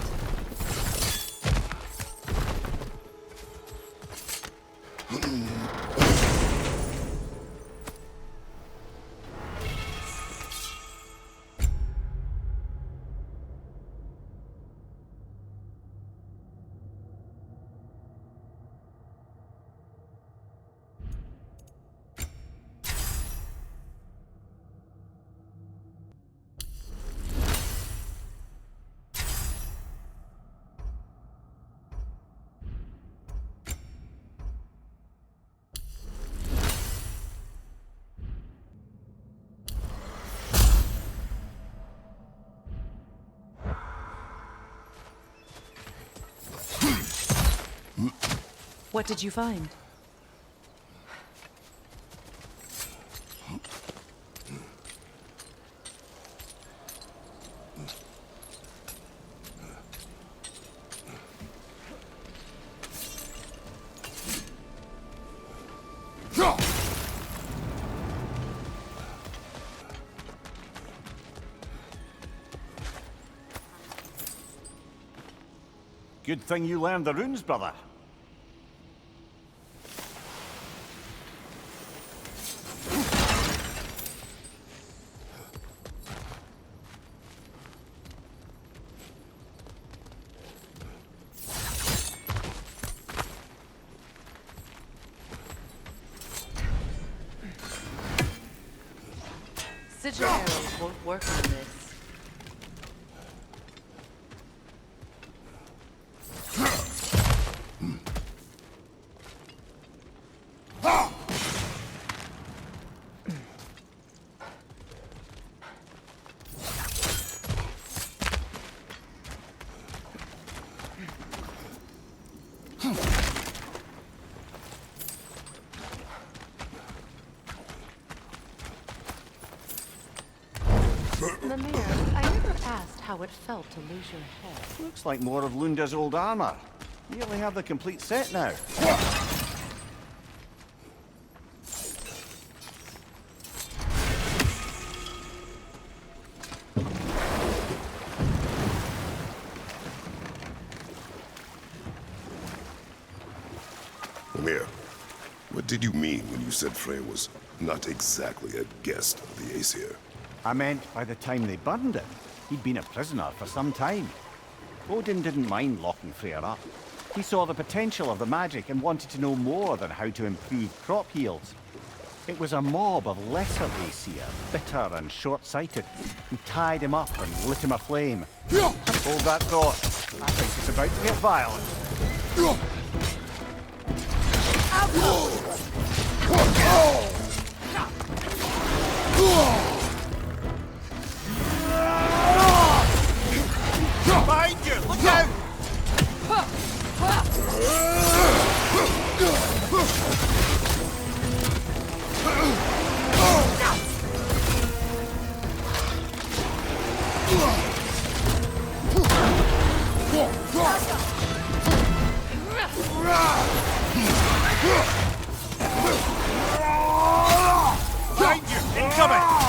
What did you find?
Good thing you learned the runes, brother.
Sigil arrows won't work on this. Mimir, I never asked how it felt to lose your head.
Looks like more of Lunda's old armor. Nearly have the complete set now.
Amir, what did you mean when you said Freya was not exactly a guest of the Aesir?
I meant by the time they burned him, he'd been a prisoner for some time. Odin didn't mind locking Freya up. He saw the potential of the magic and wanted to know more than how to improve crop yields. It was a mob of lesser Aesir, bitter and short-sighted, who tied him up and lit him aflame. Hold that thought. I think it's about to get violent.
Behind you! Look out! Behind you! Incoming!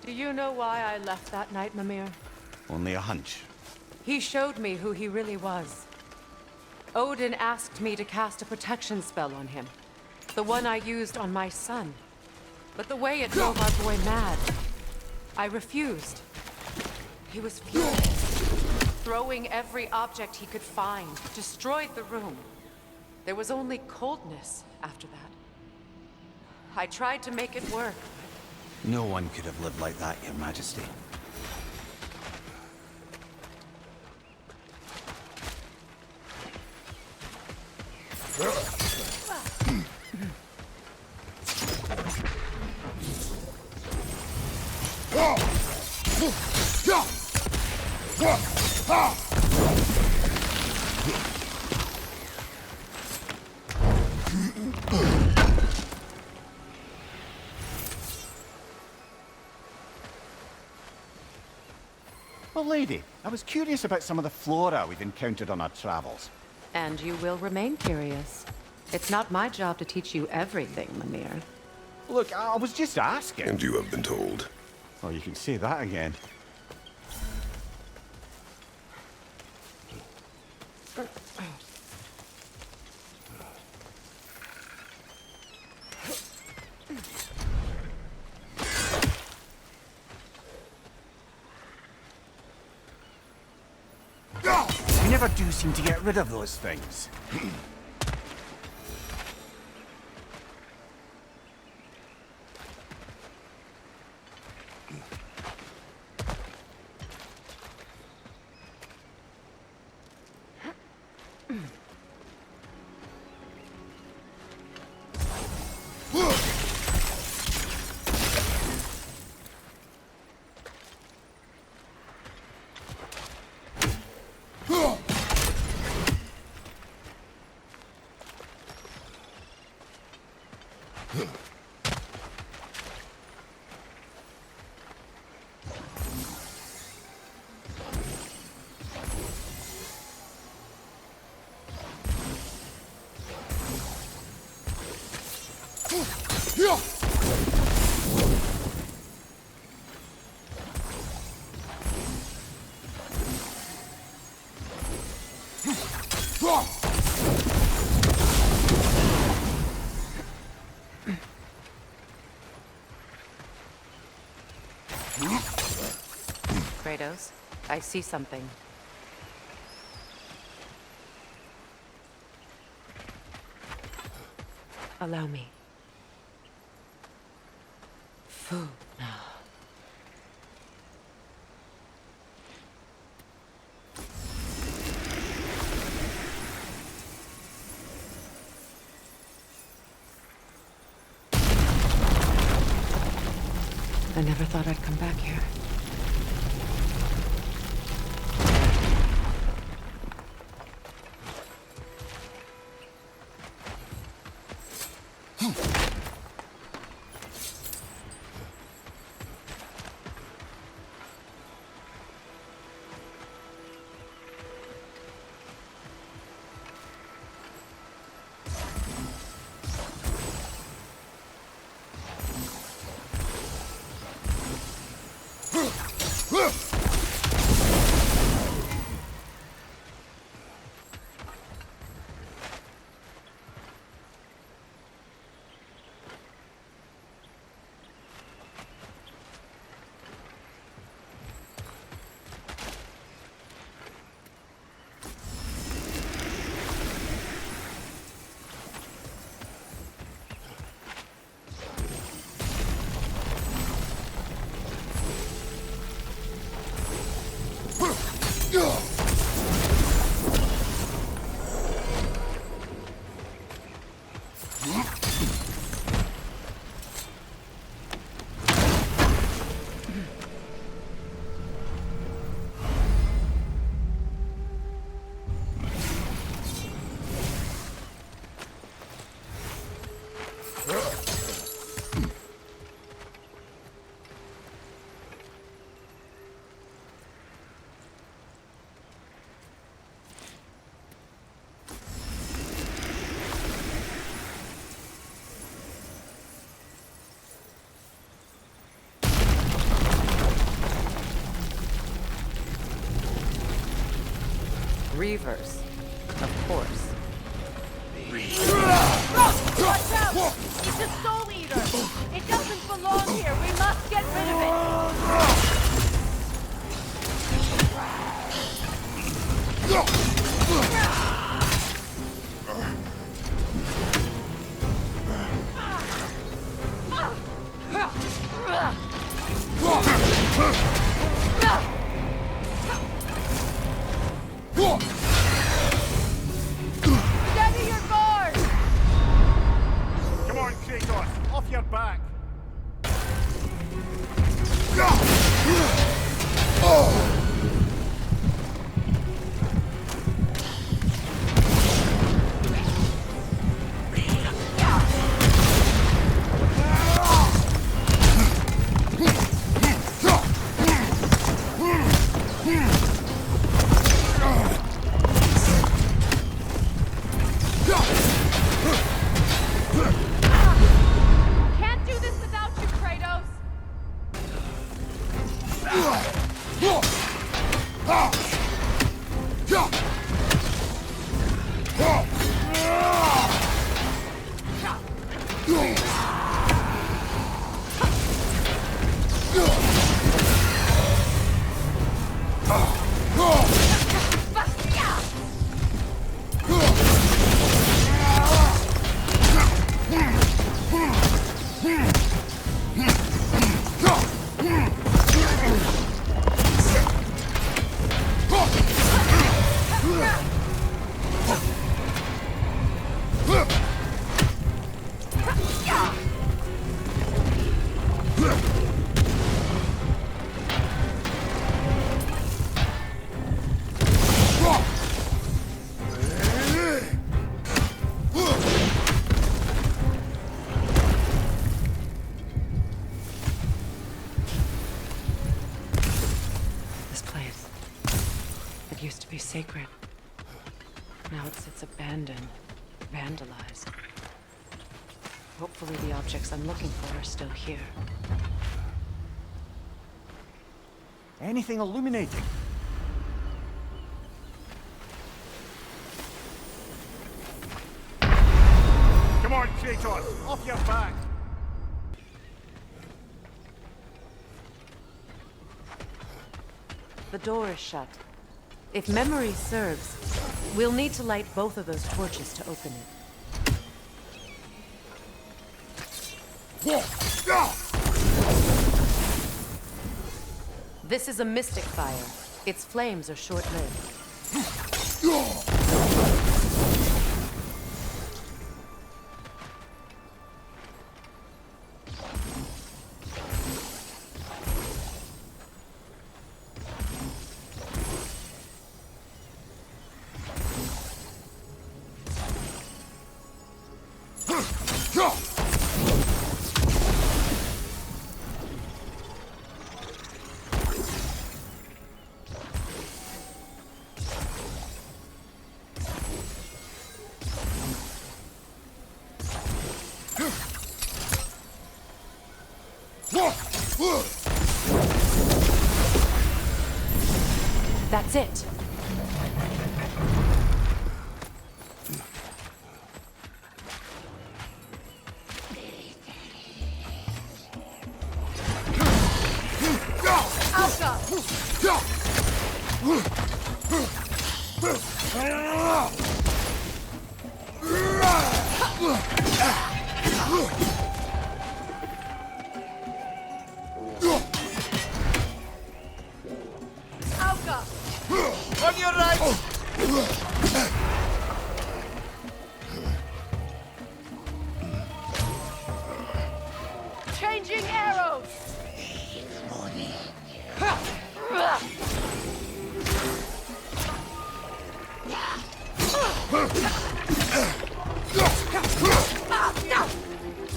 Do you know why I left that night, Mimir?
Only a hunch.
He showed me who he really was. Odin asked me to cast a protection spell on him. The one I used on my son. But the way it drove our boy mad, I refused. He was furious, throwing every object he could find, destroyed the room. There was only coldness after that. I tried to make it work.
No one could have lived like that, Your Majesty. Well, lady, I was curious about some of the flora we've encountered on our travels.
And you will remain curious. It's not my job to teach you everything, Mimir.
Look, I was just asking.
And you have been told.
Oh, you can say that again. You never do seem to get rid of those things.
Kratos, I see something. Allow me. Food now. I never thought I'd come back here. Reavers, of course.
Watch out! It's a soul eater! It doesn't belong here! We must get rid of it! Steady your guard!
Come on, Kratos! Off your back!
Can't do this without you, Kratos!
This place. It used to be sacred. Now it sits abandoned, vandalized. Hopefully the objects I'm looking for are still here.
Anything illuminating? Kratos! Off your back!
The door is shut. If memory serves, we'll need to light both of those torches to open it. This is a mystic fire. Its flames are short-lived. That's it.
On your right!
Changing arrows!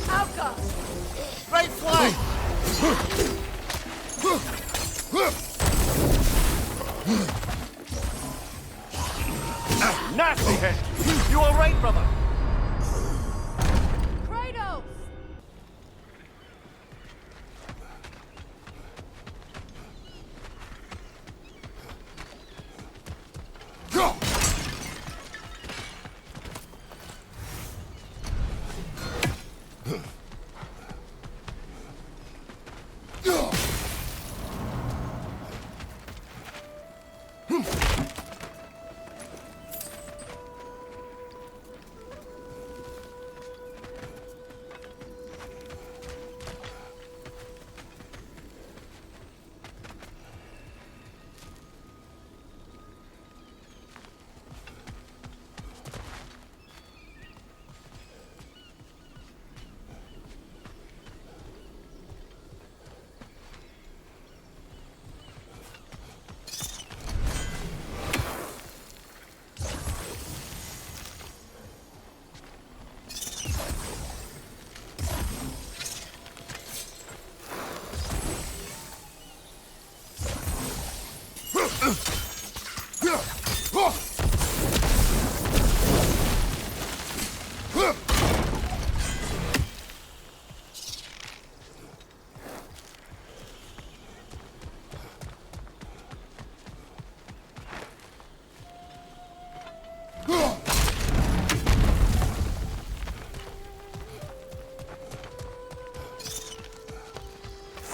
Alka!
Right flank! Nasty hit! You all right, brother?
Kratos!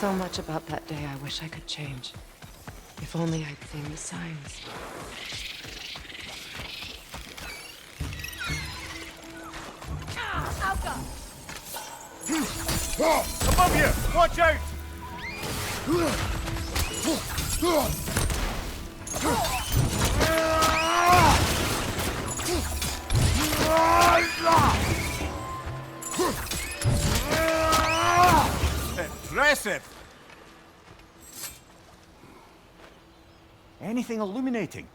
So much about that day I wish I could change. If only I'd seen the signs.
Alka!
Above you! Watch out! Impressive! Anything illuminating?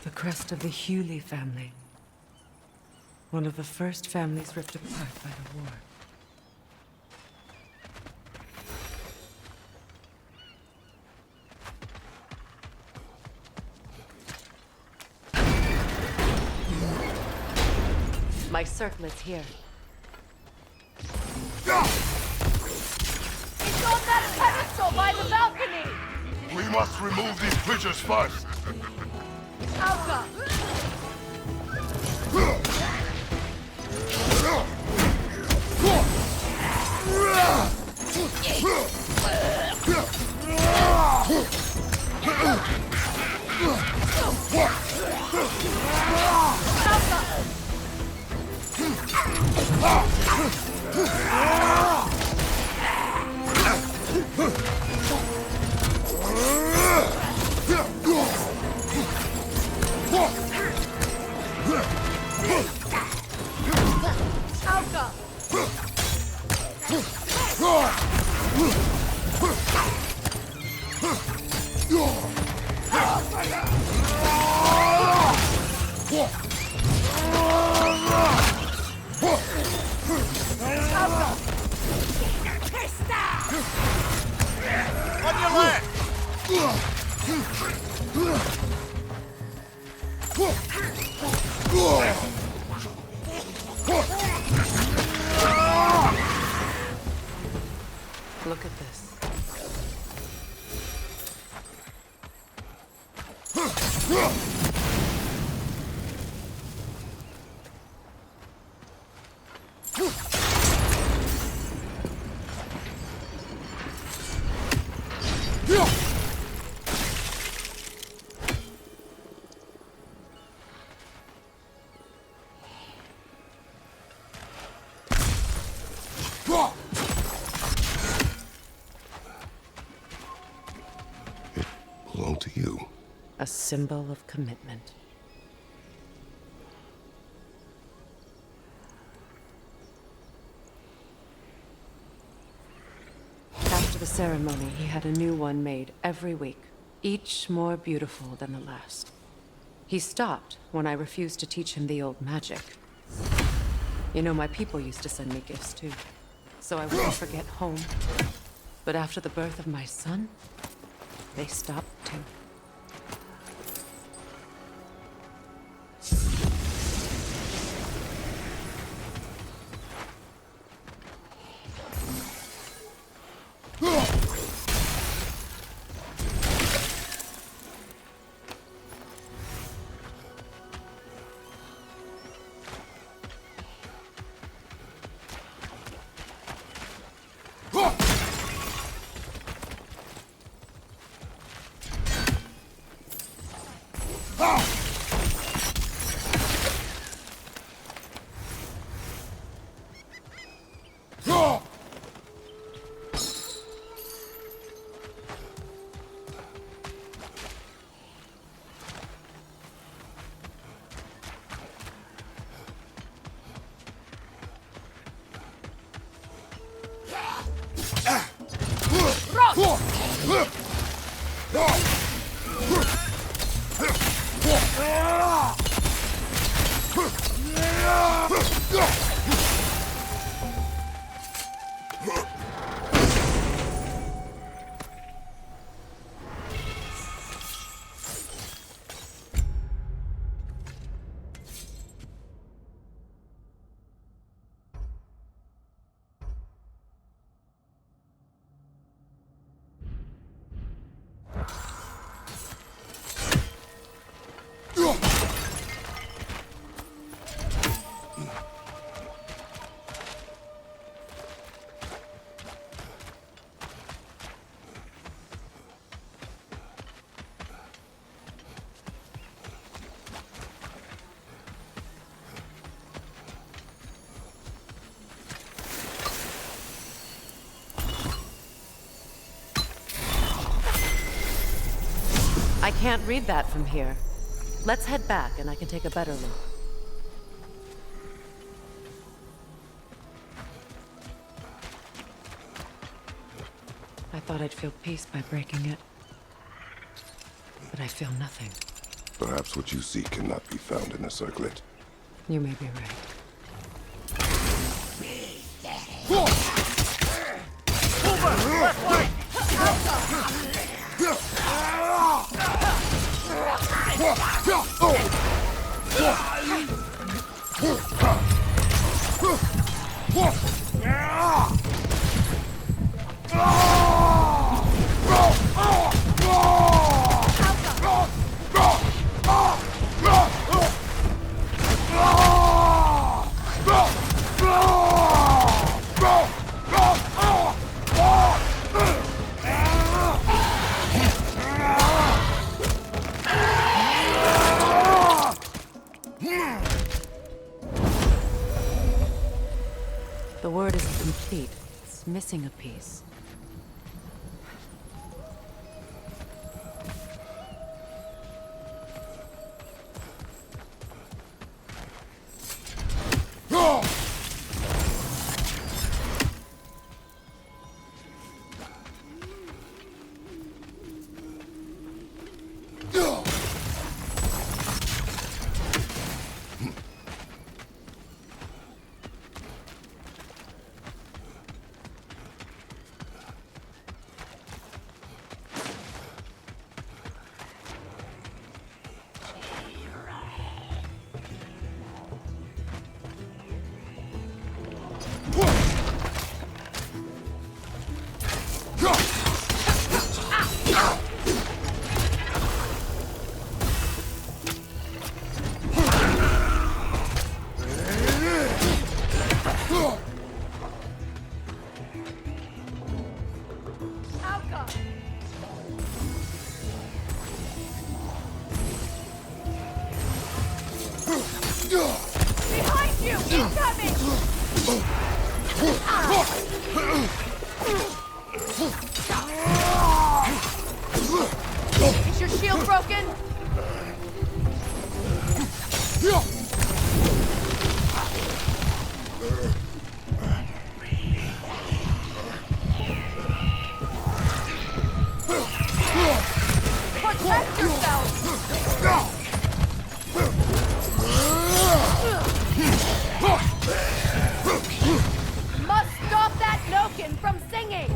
The crest of the Hewley family. One of the first families ripped apart by the war. My circlet's here.
It's on that pedestal by the balcony!
We must remove these creatures first.
Alka!
On your left!
Look at this.
Belong to you.
A symbol of commitment. After the ceremony, he had a new one made every week, each more beautiful than the last. He stopped when I refused to teach him the old magic. You know, my people used to send me gifts too, so I wouldn't forget home. But after the birth of my son, they stopped too. I can't read that from here. Let's head back and I can take a better look. I thought I'd feel peace by breaking it. But I feel nothing.
Perhaps what you seek cannot be found in the circlet.
You may be right. The word isn't complete. It's missing a piece.
Behind you! Incoming! Is your shield broken? Protect yourself! Must stop that Nokin from singing!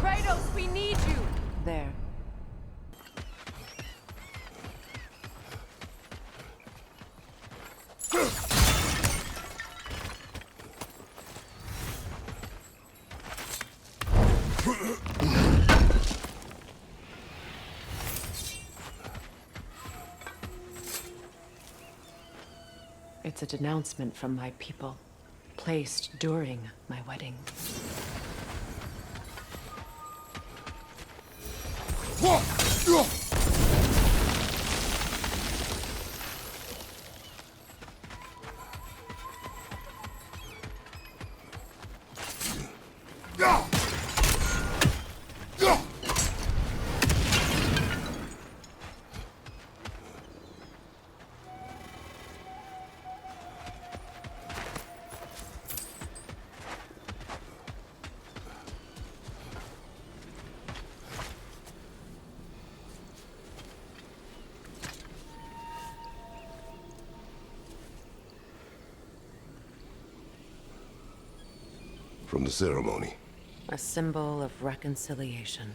Kratos, we need you!
There. It's a denouncement from my people, placed during my wedding.
From the ceremony.
A symbol of reconciliation.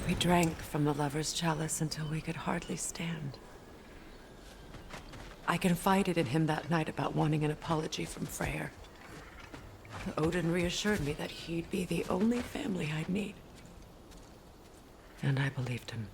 We drank from the lover's chalice until we could hardly stand. I confided in him that night about wanting an apology from Freyr. Odin reassured me that he'd be the only family I'd need. And I believed him.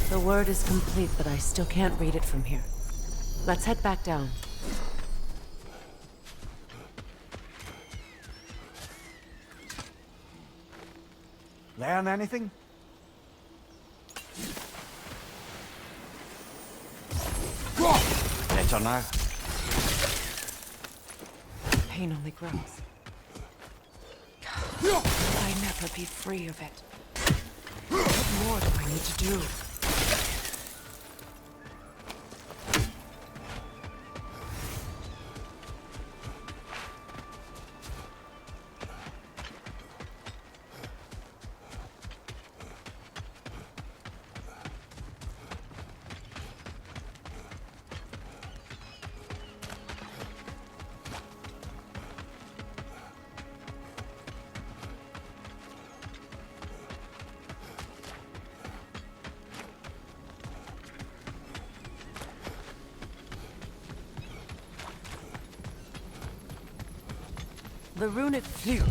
The word is complete, but I still can't read it from here. Let's head back down.
Learn anything? Better now.
Pain only grows. Will I never be free of it? What more do I need to do? The runic fluke.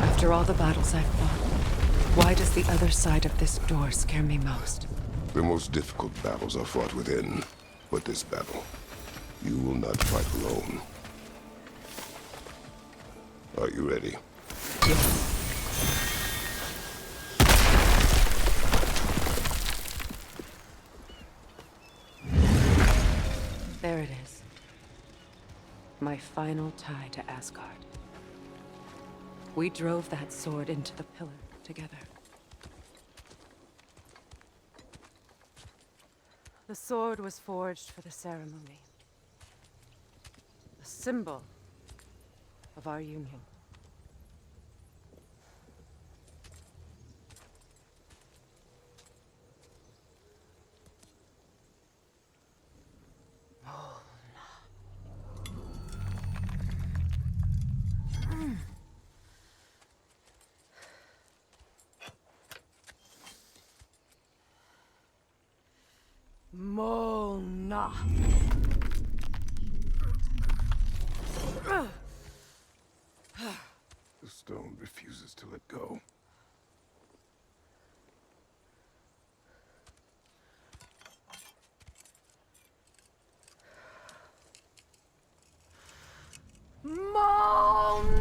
After all the battles I've fought, why does the other side of this door scare me most?
The most difficult battles are fought within. But this battle, you will not fight alone. Are you ready?
Yes. There it is. My final tie to Asgard. We drove that sword into the pillar together. The sword was forged for the ceremony. A symbol of our union. Mona.
The stone refuses to let go.
Mona!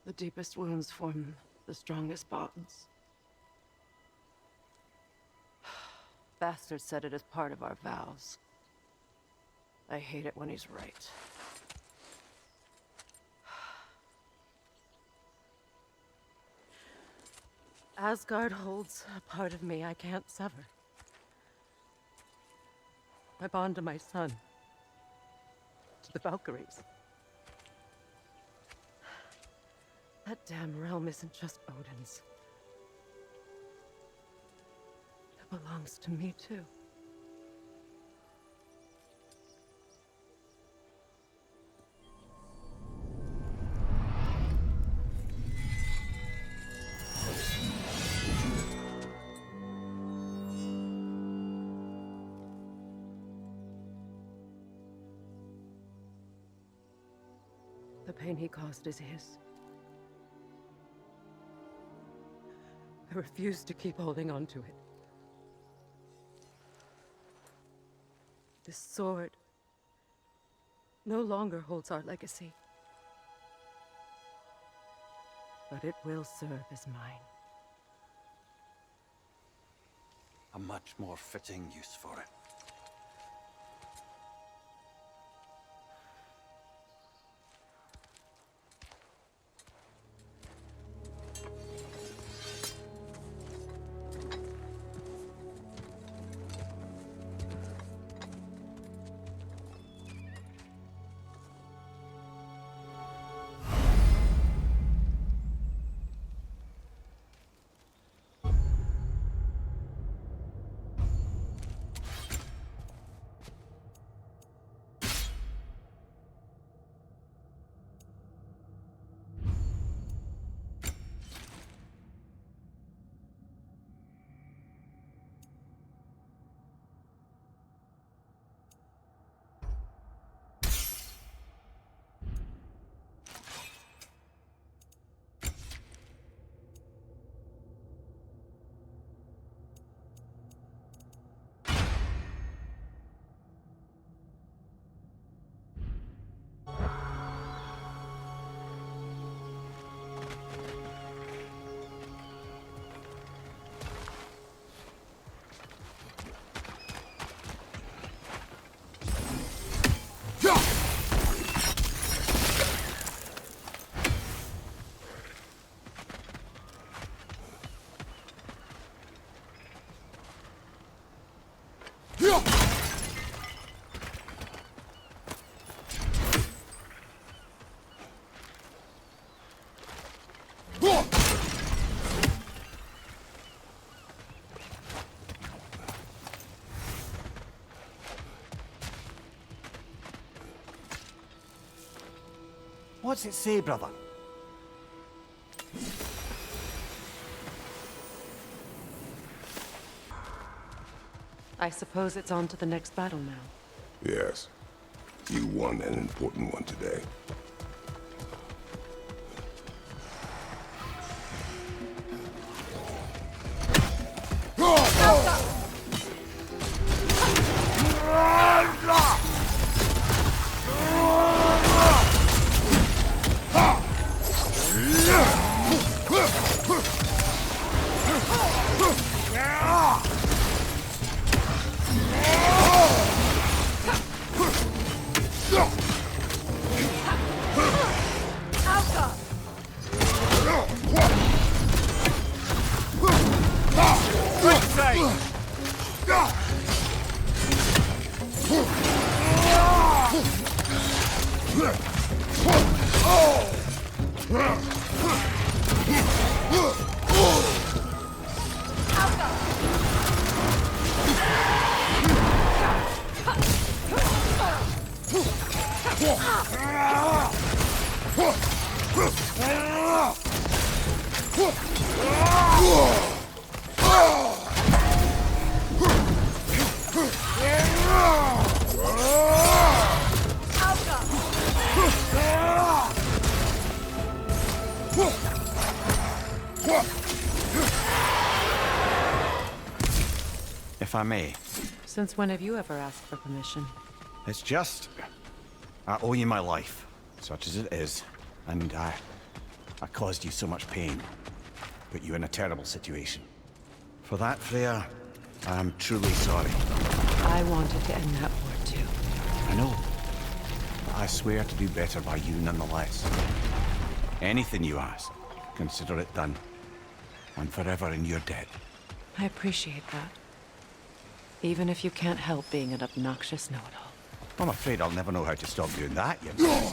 The deepest wounds form the strongest bonds. Bastard said it as part of our vows. I hate it when he's right. Asgard holds a part of me I can't sever. I bond to my son. To the Valkyries. That damn realm isn't just Odin's. It belongs to me, too. The pain he caused is his. I refuse to keep holding on to it. This sword no longer holds our legacy. But it will serve as mine.
a much more fitting use for it. What's it say, brother?
I suppose it's on to the next battle now.
Yes. You won an important one today.
If I may.
Since when have you ever asked for permission?
It's just... I owe you my life, such as it is. And I caused you so much pain. Put you in a terrible situation. For that, Freya, I am truly sorry.
I wanted to end that war too.
I know. But I swear to do better by you nonetheless. Anything you ask, consider it done. I'm forever in your debt.
I appreciate that. Even if you can't help being an obnoxious know-it-all.
I'm afraid I'll never know how to stop doing that, you know.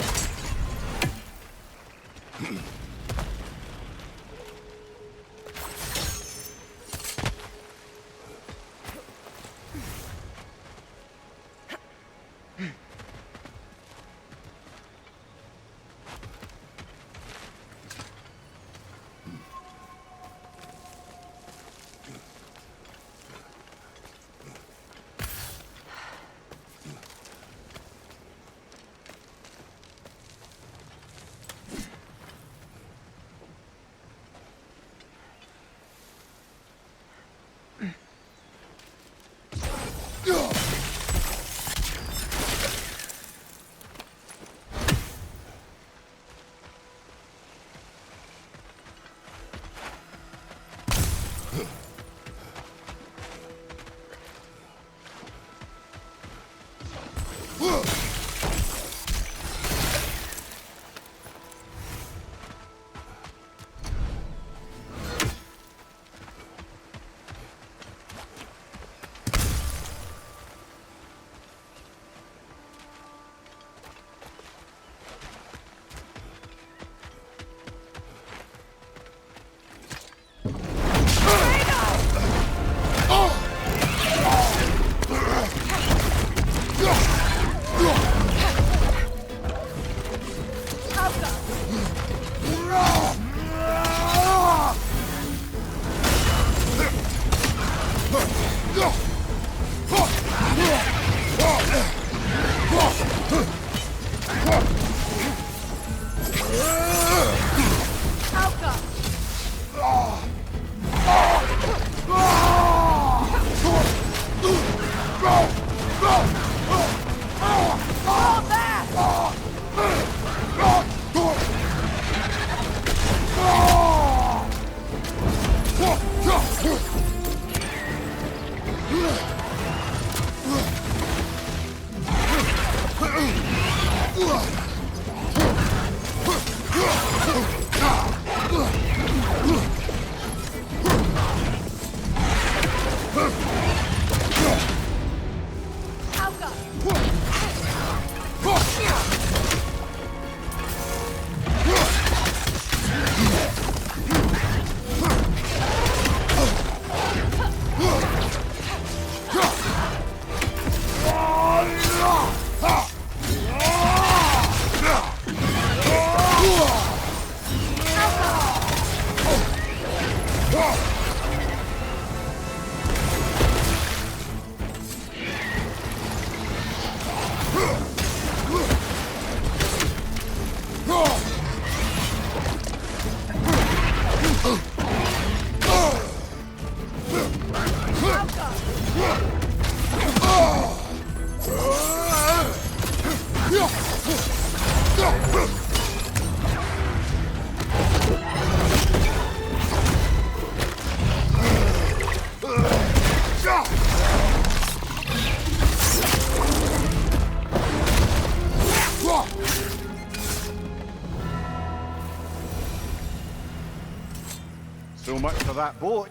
So much for that boat.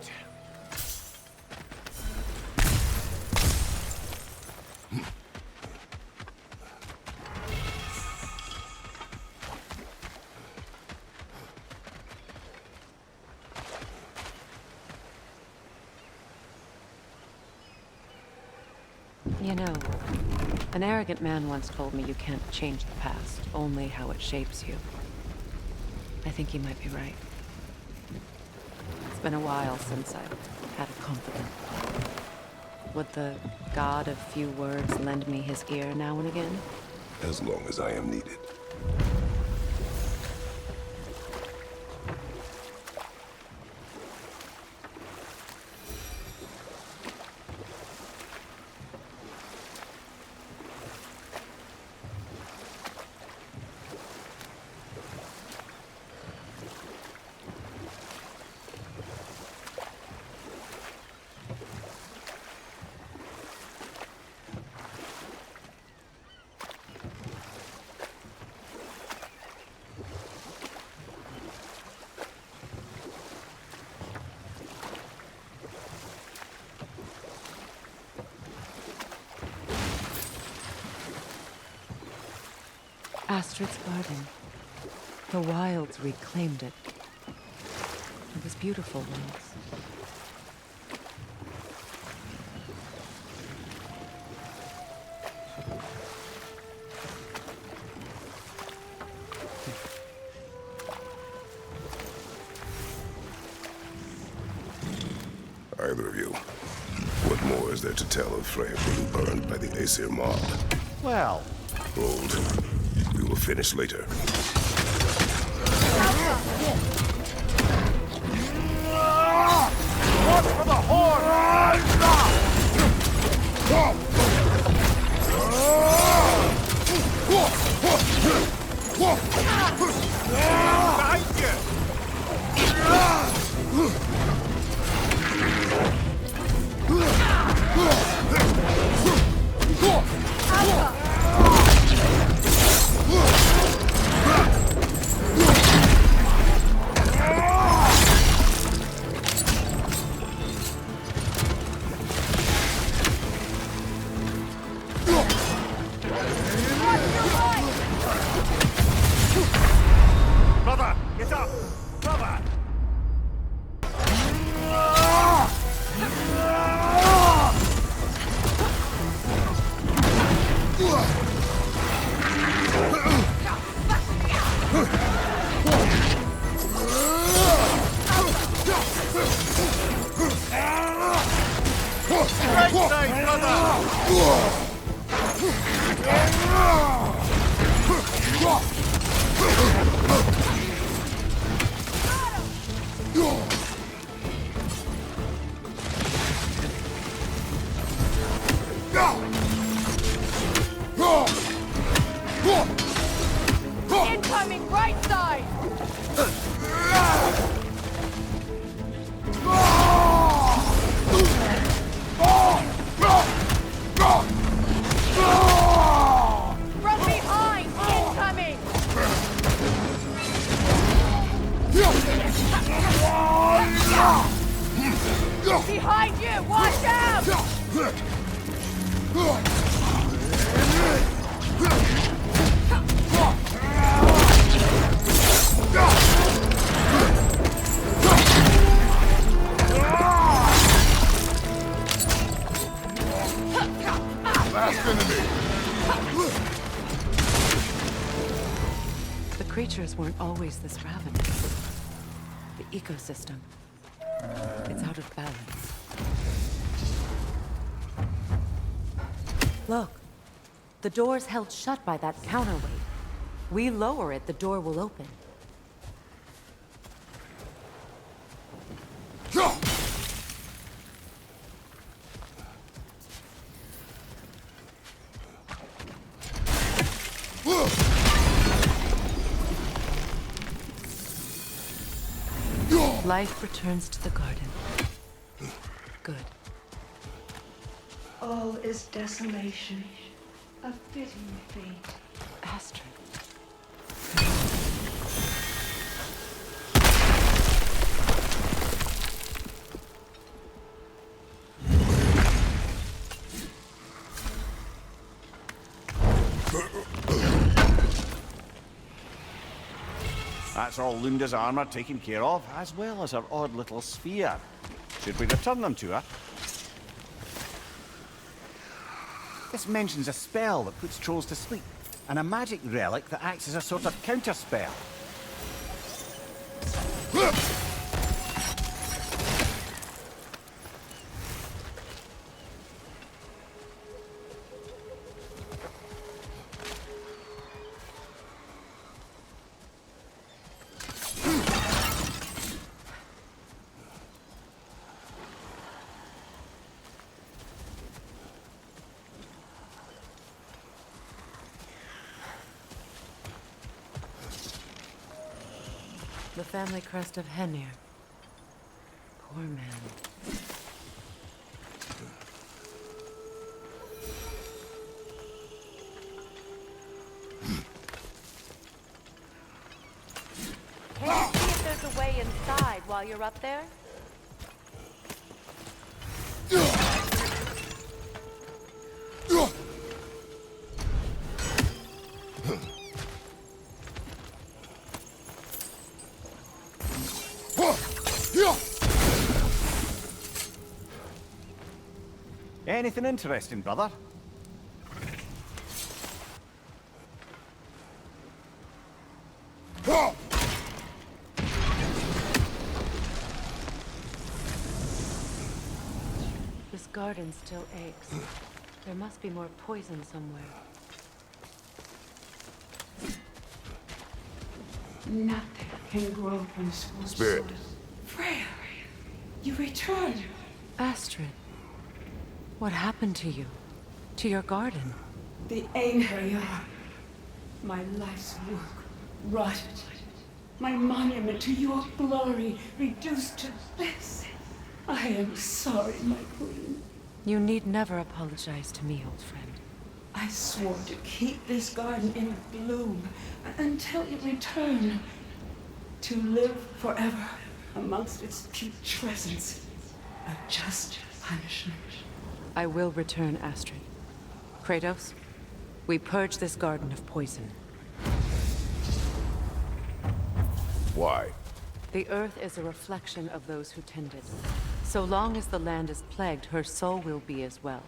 You know, an arrogant man once told me you can't change the past, only how it shapes you. I think he might be right. It's been a while since I've had a confidant. Would the god of few words lend me his ear now and again?
As long as I am needed.
Astrid's garden. The wilds reclaimed it. It was beautiful once.
Either of you. What more is there to tell of Freya being burned by the Aesir mob?
Well,
Hold. We will finish later.
watch for the horn!
Right side, brother!
Incoming right side! From behind! Incoming! Behind you! Watch out!
Last enemy.
The creatures weren't always this ravenous. The ecosystem. It's out of balance. Look. The door's held shut by that counterweight. We lower it, the door will open. Life returns to the garden. Good.
All is desolation, a fitting fate.
Astrid.
That's all Lunda's armor taken care of, as well as her odd little sphere. Should we return them to her? This mentions a spell that puts trolls to sleep, and a magic relic that acts as a sort of counter-spell.
The family crest of Henir. Poor man.
Can you see if there's a way inside while you're up there?
Anything interesting, brother?
This garden still aches. There must be more poison somewhere.
Nothing can grow from scorched
Spirit.
soil. Freya, you returned.
Astrid, what happened to you? To your garden?
The anger you are. My life's work rotted. My monument to your glory reduced to this. I am sorry, my queen.
You need never apologize to me, old friend.
I swore to keep this garden in bloom until you return. To live forever amongst its putrescence. A just punishment.
I will return, Astrid. Kratos, we purge this garden of poison.
Why?
The earth is a reflection of those who tend it. So long as the land is plagued, her soul will be as well.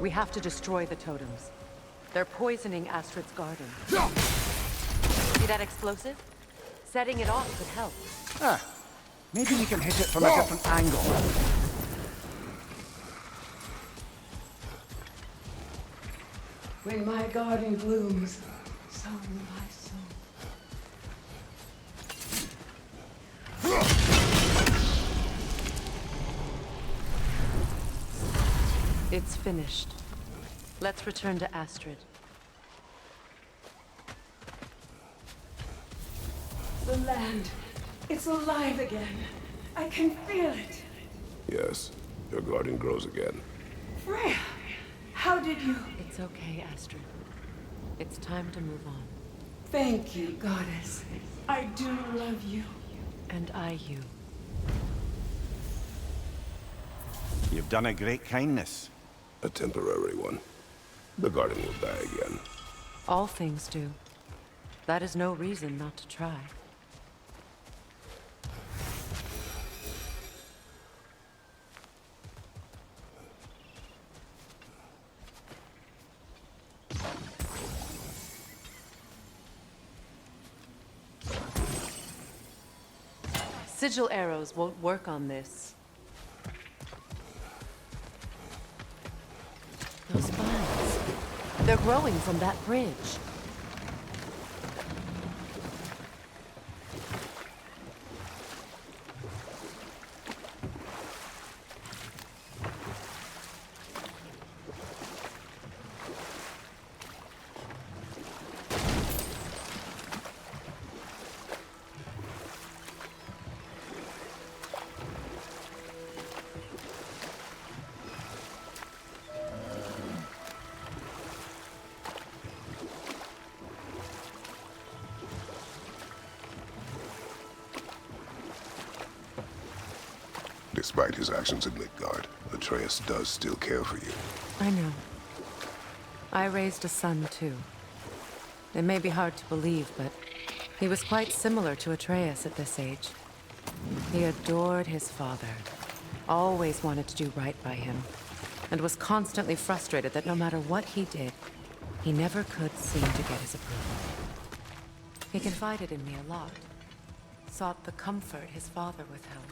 We have to destroy the totems. They're poisoning Astrid's garden. See that explosive? Setting it off could help.
Ah, maybe we can hit it from a different angle.
When my garden blooms, so will my soul.
It's finished. Let's return to Astrid.
The land, it's alive again. I can feel it.
Yes, your garden grows again.
Freya, how did you?
It's okay, Astrid. It's time to move on.
Thank you, goddess. I do love you.
And I you.
You've done a great kindness.
A temporary one. The garden will die again.
All things do. That is no reason not to try. Sigil arrows won't work on this. Those vines. They're growing from that bridge.
Despite his actions in Midgard, Atreus does still care for you.
I know. I raised a son, too. It may be hard to believe, but he was quite similar to Atreus at this age. He adored his father, always wanted to do right by him, and was constantly frustrated that no matter what he did, he never could seem to get his approval. He confided in me a lot, sought the comfort his father withheld.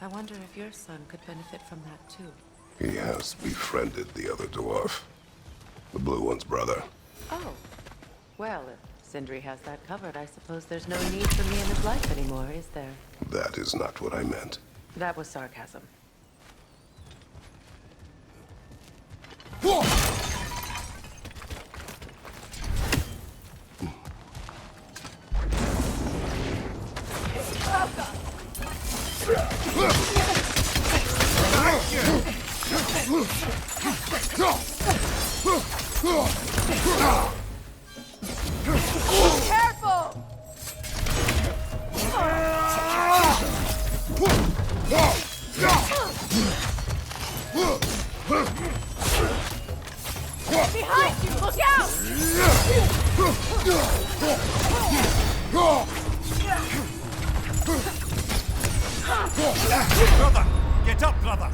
I wonder if your son could benefit from that, too.
He has befriended the other dwarf. The blue one's brother.
Oh. Well, if Sindri has that covered, I suppose there's no need for me in his life anymore, is there?
That is not what I meant.
That was sarcasm.
Careful! Behind you! Look out!
Brother! Get up, brother!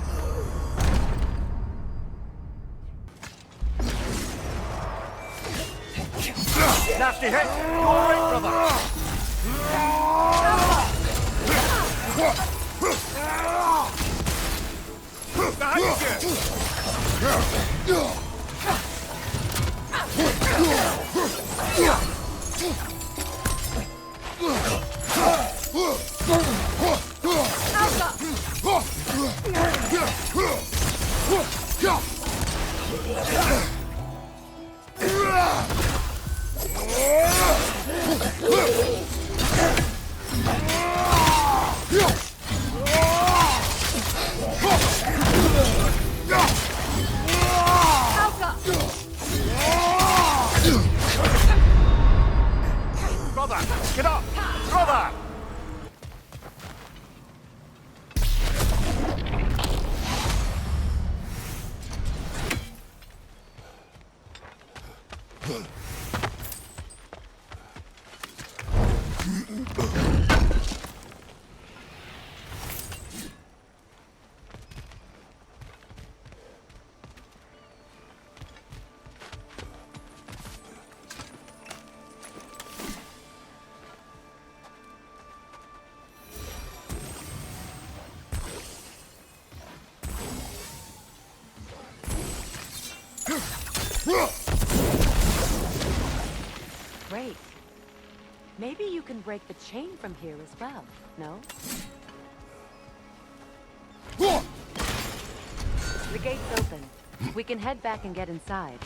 Nasty hit! You alright, brother? Behind you!
Great. Maybe you can break the chain from here as well, no? The gate's open. We can head back and get inside.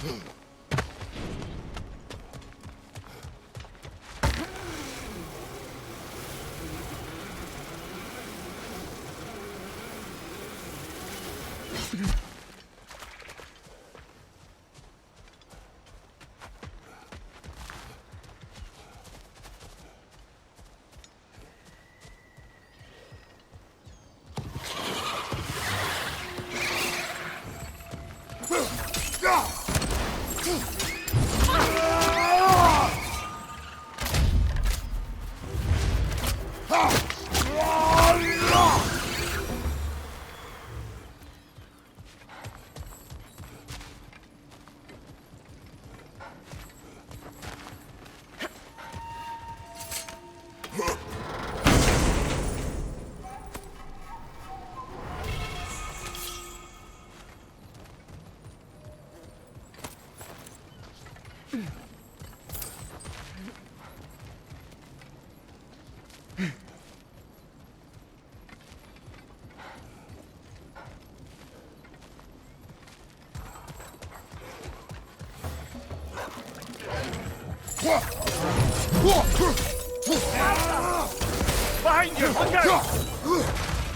Behind you! Look out!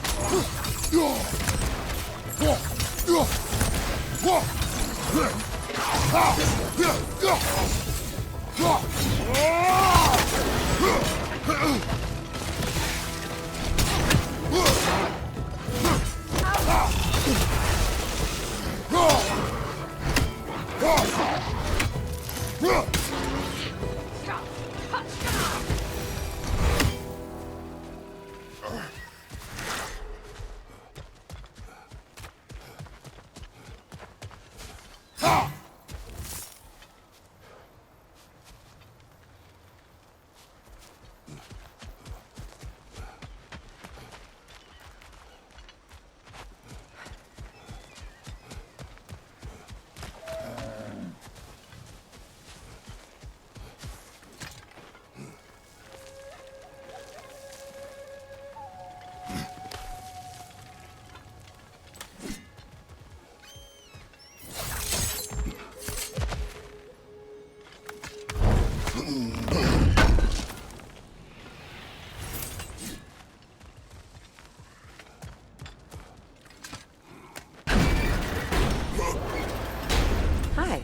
Hi.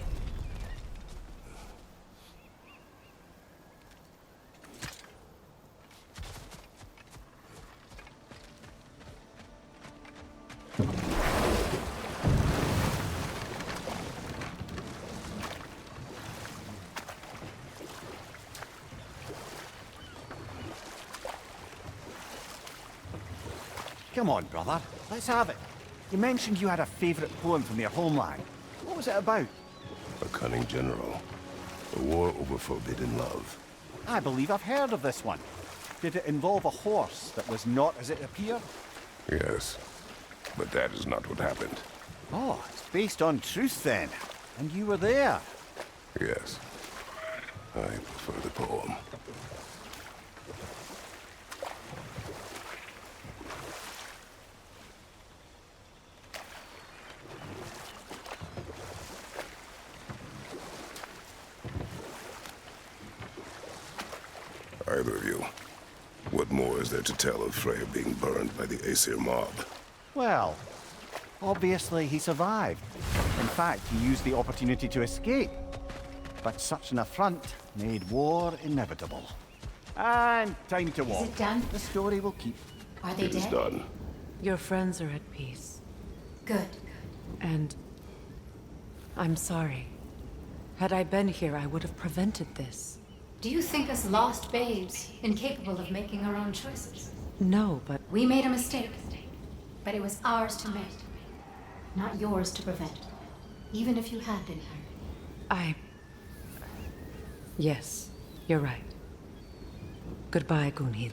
Come on, brother. Let's have it. You mentioned you had a favorite poem from your homeland. What was it about?
A cunning general. A war over forbidden love.
I believe I've heard of this one. Did it involve a horse that was not as it appeared?
Yes, but that is not what happened.
Oh, it's based on truth then. And you were there.
Yes, I prefer the poem. Either of you, what more is there to tell of Freya being burned by the Aesir mob?
Well, obviously he survived. In fact, he used the opportunity to escape. But such an affront made war inevitable. And time to walk.
Is it done?
The story will keep.
Are they
It is
dead?
done.
Your friends are at peace.
Good.
And I'm sorry. Had I been here, I would have prevented this.
Do you think us lost babes, incapable of making our own choices?
No, but
We made a mistake, but it was ours to make, not yours to prevent, even if you had been here.
Yes, you're right. Goodbye, Gunhild.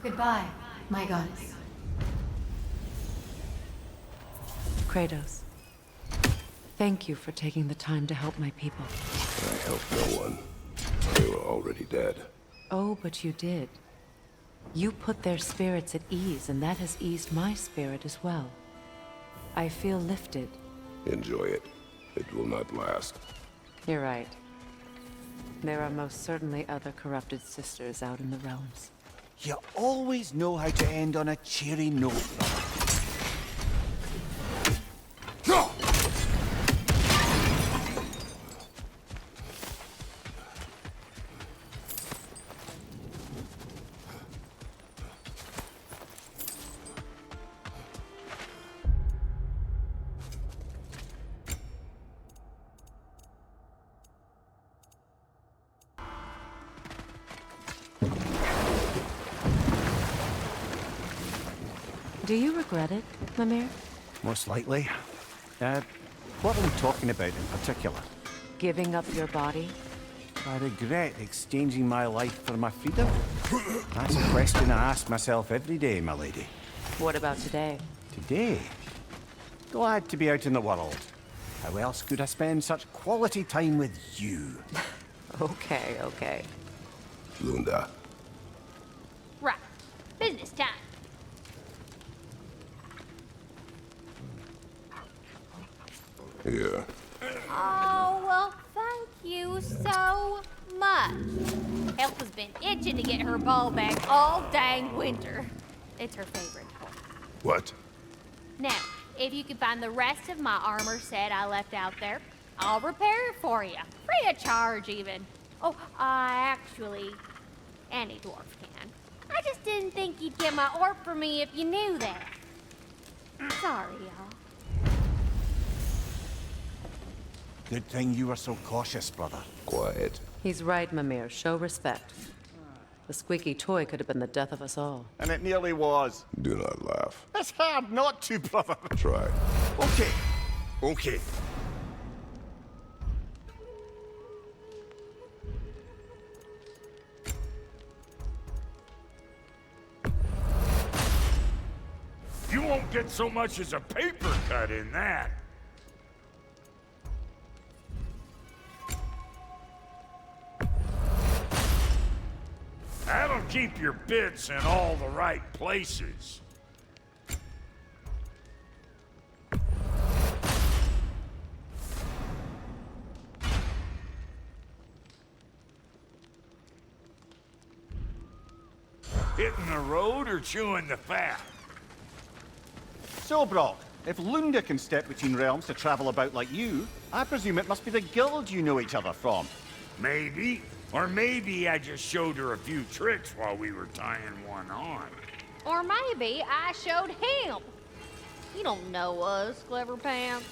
Goodbye, my goddess.
Kratos. Thank you for taking the time to help my people.
I helped no one. They were already dead.
Oh, but you did. You put their spirits at ease, and that has eased my spirit as well. I feel lifted.
Enjoy it. It will not last.
You're right. There are most certainly other corrupted sisters out in the realms.
You always know how to end on a cheery note, brother.
Do you regret it, Mimir?
Most likely. What are we talking about in particular?
Giving up your body?
I regret exchanging my life for my freedom? That's a question I ask myself every day, my lady.
What about today?
Today? Glad to be out in the world. How else could I spend such quality time with you?
Okay, okay.
Lunda.
Right. Business time.
Here.
Oh, well, thank you so much. Elf has been itching to get her ball back all dang winter. It's her favorite toy.
What?
Now, if you can find the rest of my armor set I left out there, I'll repair it for you. Free of charge, even. Oh, actually, any dwarf can. I just didn't think you'd get my orc for me if you knew that. Sorry, y'all.
Good thing you were so cautious, brother.
Quiet.
He's right, Mimir. Show respect. The squeaky toy could have been the death of us all.
And it nearly was.
Do not laugh.
It's hard not to, brother.
Try.
Okay. Okay.
You won't get so much as a paper cut in that. That'll keep your bits in all the right places. Hitting the road or chewing the fat?
So, Brock, if Lunda can step between realms to travel about like you, I presume it must be the guild you know each other from.
Maybe. Or maybe I just showed her a few tricks while we were tying one on.
Or maybe I showed him. You don't know us, Clever Pants.